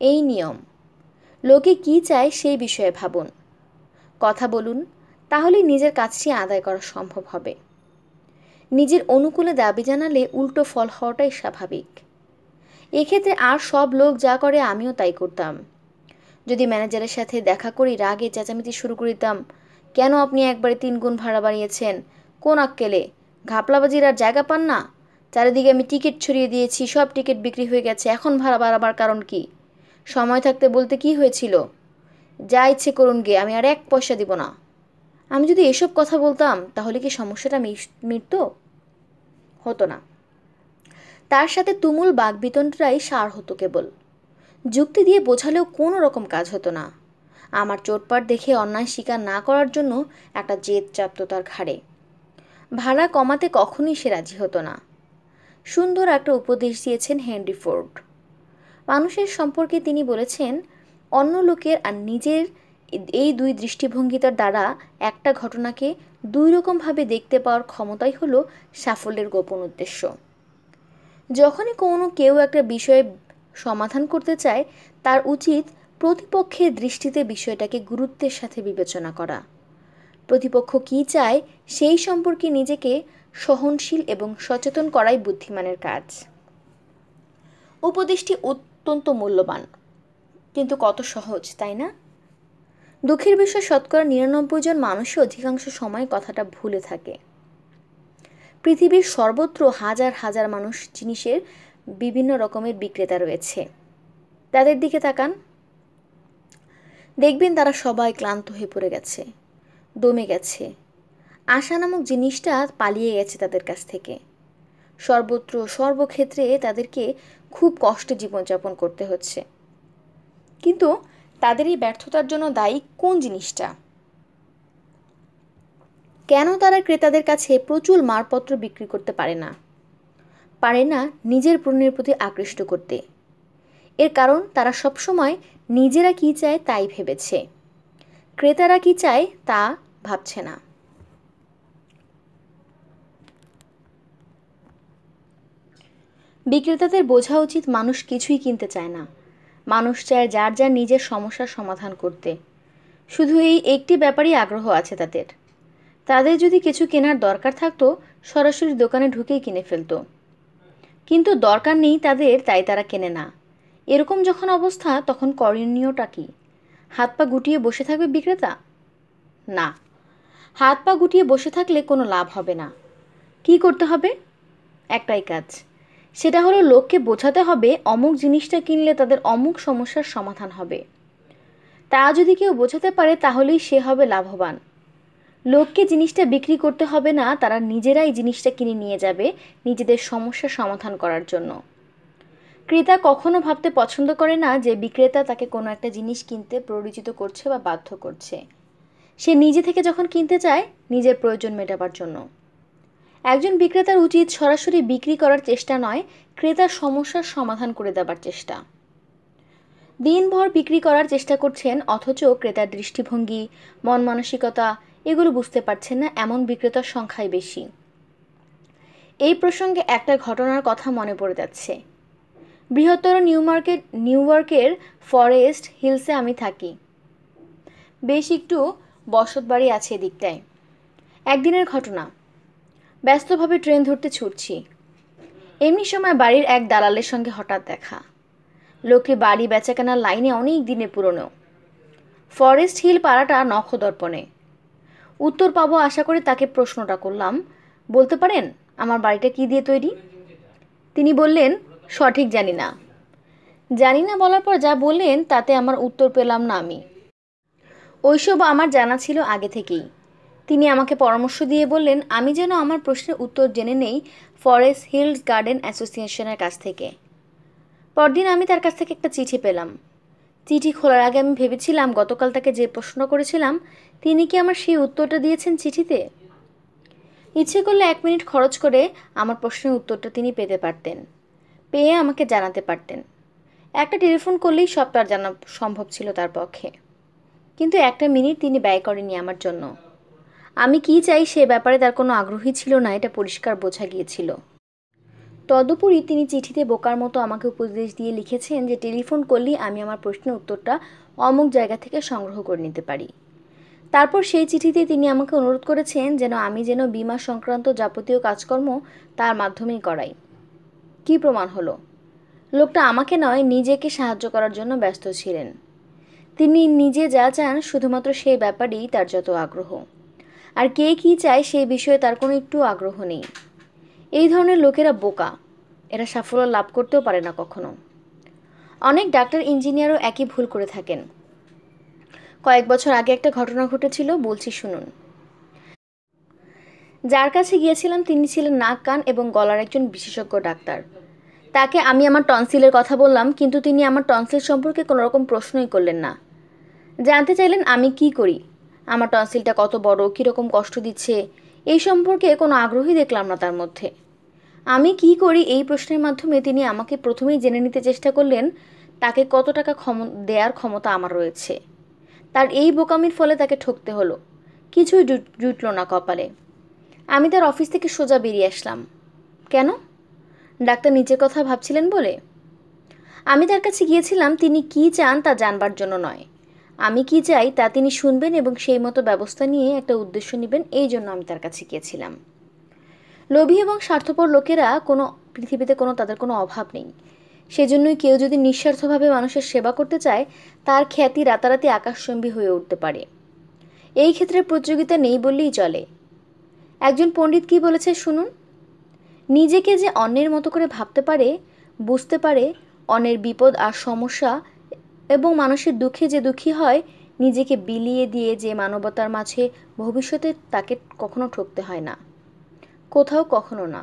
এই নিয়ম, লোকে কি চায় সেই বিষয়ে ভাবুন, কথা বলুন, তাহলেই নিজের কাজটি আদায় করা সম্ভব হবে। নিজের অনুকূলে দাবি জানালে উল্টো ফল হওয়াটাই স্বাভাবিক। এক্ষেত্রে আর সব লোক যা করে আমিও তাই করতাম। যদি ম্যানেজারের সাথে দেখা করি রাগে চেঁচামেচি শুরু করে দিতাম, কেন আপনি একবারে 3 গুণ ভাড়া বাড়িয়েছেন, কোন আক্কেলে, ঘাপলাবাজির আর জায়গা পান না? চারিদিকে আমি টিকিট ছড়িয়ে দিয়েছি, সব টিকিট বিক্রি হয়ে গেছে, এখন ভাড়া বাড়াবার কারণ কি? সময় থাকতে বলতে কি হয়েছিল? যা ইচ্ছে করুন গে, আমি আর 1 পয়সা দিব না। আমি যদি এসব কথা বলতাম তাহলে কি সমস্যাটা মিটতো? হতো না। তার সাথে তুমুল বাকবিতণ্ডাই সার হতো কেবল। যুক্তি দিয়ে বোঝালেও কোনো রকম কাজ হতো না। আমার চোটপাট দেখে অন্যায় স্বীকার না করার জন্য একটা জেদ চাপত তার ঘাড়ে। ভাড়া কমাতে কখনোই সে রাজি হতো না। সুন্দর একটা উপদেশ দিয়েছেন হেনরি ফোর্ড। মানুষের সম্পর্কে তিনি বলেছেন, অন্য লোকের আর নিজের এই 2 দৃষ্টিভঙ্গিতার দ্বারা একটা ঘটনাকে 2 রকমভাবে দেখতে পাওয়ার ক্ষমতাই হলো সাফল্যের গোপন উদ্দেশ্য। যখনই কেউ একটা বিষয়ে সমাধান করতে চায়, তার উচিত প্রতিপক্ষের দৃষ্টিতে বিষয়টাকে গুরুত্বের সাথে বিবেচনা করা। প্রতিপক্ষ কী চায় সেই সম্পর্কে নিজেকে সহনশীল এবং সচেতন করাই বুদ্ধিমানের কাজ। উপদেশটি অত্যন্ত মূল্যবান, কিন্তু কত সহজ, তাই না? দুঃখের বিষয় 99% জন মানুষই অধিকাংশ সময় কথাটা ভুলে থাকে। পৃথিবীর সর্বত্র হাজার হাজার মানুষ জিনিসের বিভিন্ন রকমের বিক্রেতা রয়েছে। তাদের দিকে তাকান, দেখবেন তারা সবাই ক্লান্ত হয়ে পড়ে গেছে, দমে গেছে। আশা নামক জিনিসটা পালিয়ে গেছে তাদের কাছ থেকে। সর্বত্র সর্বক্ষেত্রে তাদেরকে খুব কষ্টে জীবনযাপন করতে হচ্ছে। কিন্তু তাদের এই ব্যর্থতার জন্য দায়ী কোন জিনিসটা? কেন তারা ক্রেতাদের কাছে প্রচুর মালপত্র বিক্রি করতে পারে না? পারে না নিজের পণ্যের প্রতি আকৃষ্ট করতে। এর কারণ তারা সবসময় নিজেরা কি চায় তাই ভেবেছে, ক্রেতারা কি চায় তা ভাবছে না। বিক্রেতাদের বোঝা উচিত মানুষ কিছুই কিনতে চায় না। মানুষ চায় যার যার নিজের সমস্যার সমাধান করতে। শুধু এই একটি ব্যাপারেই আগ্রহ আছে তাদের। তাদের যদি কিছু কেনার দরকার থাকতো সরাসরি দোকানে ঢুকেই কিনে ফেলতো, কিন্তু দরকার নেই তাদের, তাই তারা কেনে না। এরকম যখন অবস্থা তখন করণীয়টা কি? হাত পা গুটিয়ে বসে থাকবে বিক্রেতা? না, হাত পা গুটিয়ে বসে থাকলে কোনো লাভ হবে না। কি করতে হবে? একটাই কাজ, সেটা হলো লোককে বোঝাতে হবে অমুক জিনিসটা কিনলে তাদের অমুক সমস্যার সমাধান হবে। তা যদি কেউ বোঝাতে পারে তাহলেই সে হবে লাভবান। লোককে জিনিসটা বিক্রি করতে হবে না, তারা নিজেরাই জিনিসটা কিনে নিয়ে যাবে নিজেদের সমস্যার সমাধান করার জন্য। ক্রেতা কখনো ভাবতে পছন্দ করে না যে বিক্রেতা তাকে কোনো একটা জিনিস কিনতে প্ররোচিত করছে বা বাধ্য করছে। সে নিজে থেকে যখন কিনতে চায় নিজের প্রয়োজন মেটাবার জন্য। একজন বিক্রেতার উচিত সরাসরি বিক্রি করার চেষ্টা নয়, ক্রেতার সমস্যার সমাধান করে দেবার চেষ্টা। দিনভর বিক্রি করার চেষ্টা করছেন অথচ ক্রেতার দৃষ্টিভঙ্গি, মন মানসিকতা এগুলো বুঝতে পারছেন না, এমন বিক্রেতার সংখ্যাই বেশি। এই প্রসঙ্গে একটা ঘটনার কথা মনে পড়ে যাচ্ছে। বৃহত্তর নিউইয়র্কের ফরেস্ট হিলসে আমি থাকি। বেশ একটু বসত বাড়ি আছে এদিকটায়। একদিনের ঘটনা, ব্যস্তভাবে ট্রেন ধরতে ছুটছি। এমনি সময় বাড়ির এক দালালের সঙ্গে হঠাৎ দেখা। লোকটি বাড়ি বেচাকেনার লাইনে অনেক দিনের পুরনো। ফরেস্ট হিল পাড়াটা নখদর্পণে। উত্তর পাবো আশা করে তাকে প্রশ্নটা করলাম, বলতে পারেন আমার বাড়িটা কি দিয়ে তৈরি? তিনি বললেন, সঠিক জানি না। জানি না বলার পর যা বললেন তাতে আমার উত্তর পেলাম না আমি। ওইসব আমার জানা ছিল আগে থেকেই। তিনি আমাকে পরামর্শ দিয়ে বললেন আমি যেন আমার প্রশ্নের উত্তর জেনে নেই ফরেস্ট হিলস গার্ডেন অ্যাসোসিয়েশনের কাছ থেকে। পরদিন আমি তার কাছ থেকে একটা চিঠি পেলাম। চিঠি খোলার আগে আমি ভেবেছিলাম গতকাল তাকে যে প্রশ্ন করেছিলাম তিনি কি আমার সেই উত্তরটা দিয়েছেন চিঠিতে। ইচ্ছে করলে 1 মিনিট খরচ করে আমার প্রশ্নের উত্তরটা তিনি পেতে পারতেন, পেয়ে আমাকে জানাতে পারতেন। একটা টেলিফোন করলেই সব তার জানা সম্ভব ছিল তার পক্ষে। কিন্তু 1 মিনিট তিনি ব্যয় করেনি আমার জন্য। আমি কি চাই সে ব্যাপারে তার কোনো আগ্রহই ছিল না, এটা পরিষ্কার বোঝা গিয়েছিল। তদুপরি তিনি চিঠিতে বোকার মতো আমাকে উপদেশ দিয়ে লিখেছেন যে টেলিফোন করলেই আমি আমার প্রশ্নের উত্তরটা অমুক জায়গা থেকে সংগ্রহ করে নিতে পারি। তারপর সেই চিঠিতে তিনি আমাকে অনুরোধ করেছেন আমি যেন বীমা সংক্রান্ত যাবতীয় কাজকর্ম তার মাধ্যমেই করাই। কি প্রমাণ হলো? লোকটা আমাকে নয়, নিজেকে সাহায্য করার জন্য ব্যস্ত ছিলেন। তিনি নিজে যা চান শুধুমাত্র সেই ব্যাপারেই তার যত আগ্রহ, আর কে কী চায় সেই বিষয়ে তার কোনো একটু আগ্রহ নেই। এই ধরনের লোকেরা বোকা, এরা সাফল্য লাভ করতেও পারে না কখনো। অনেক ডাক্তার ইঞ্জিনিয়ারও একই ভুল করে থাকেন। কয়েক বছর আগে একটা ঘটনা ঘটেছিল, বলছি শুনুন। যার কাছে গিয়েছিলাম তিনি ছিলেন নাক কান এবং গলার একজন বিশেষজ্ঞ ডাক্তার। তাকে আমি আমার টনসিলের কথা বললাম, কিন্তু তিনি আমার টনসিল সম্পর্কে কোনো রকম প্রশ্নই করলেন না। জানতে চাইলেন আমি কি করি, আমার টনসিলটা কত বড়, কীরকম কষ্ট দিচ্ছে, এই সম্পর্কে কোনো আগ্রহই দেখলাম না তার মধ্যে। আমি কি করি এই প্রশ্নের মাধ্যমে তিনি আমাকে প্রথমেই জেনে নিতে চেষ্টা করলেন তাকে কত টাকা দেওয়ার ক্ষমতা আমার রয়েছে। তার এই বোকামির ফলে তাকে ঠকতে হলো, কিছুই জুটল না কপালে। আমি তার অফিস থেকে সোজা বেরিয়ে আসলাম। কেন? ডাক্তার নিচের কথা ভাবছিলেন বলে? আমি তার কাছে গিয়েছিলাম তিনি কি চান তা জানবার জন্য নয়, আমি কি চাই তা তিনি শুনবেন এবং সেই মতো ব্যবস্থা নিয়ে একটা উদ্দেশ্য নেবেন, এই জন্য আমি তার কাছে গিয়েছিলাম। লোভী এবং স্বার্থপর লোকেরা পৃথিবীতে তাদের কোনো অভাব নেই। সেজন্যই কেউ যদি নিঃস্বার্থভাবে মানুষের সেবা করতে চায় তার খ্যাতি রাতারাতি আকাশচুম্বী হয়ে উঠতে পারে। এই ক্ষেত্রে প্রতিযোগিতা নেই বললেই চলে। একজন পণ্ডিত কি বলেছে শুনুন, নিজেকে যে অন্যের মতো করে ভাবতে পারে, বুঝতে পারে অন্যের বিপদ আর সমস্যা এবং মানুষের দুঃখে যে দুঃখী হয়, নিজেকে বিলিয়ে দিয়ে যে মানবতার মাঝে ভবিষ্যতে তাকে কখনো ঠকতে হয় না, কোথাও কখনো না।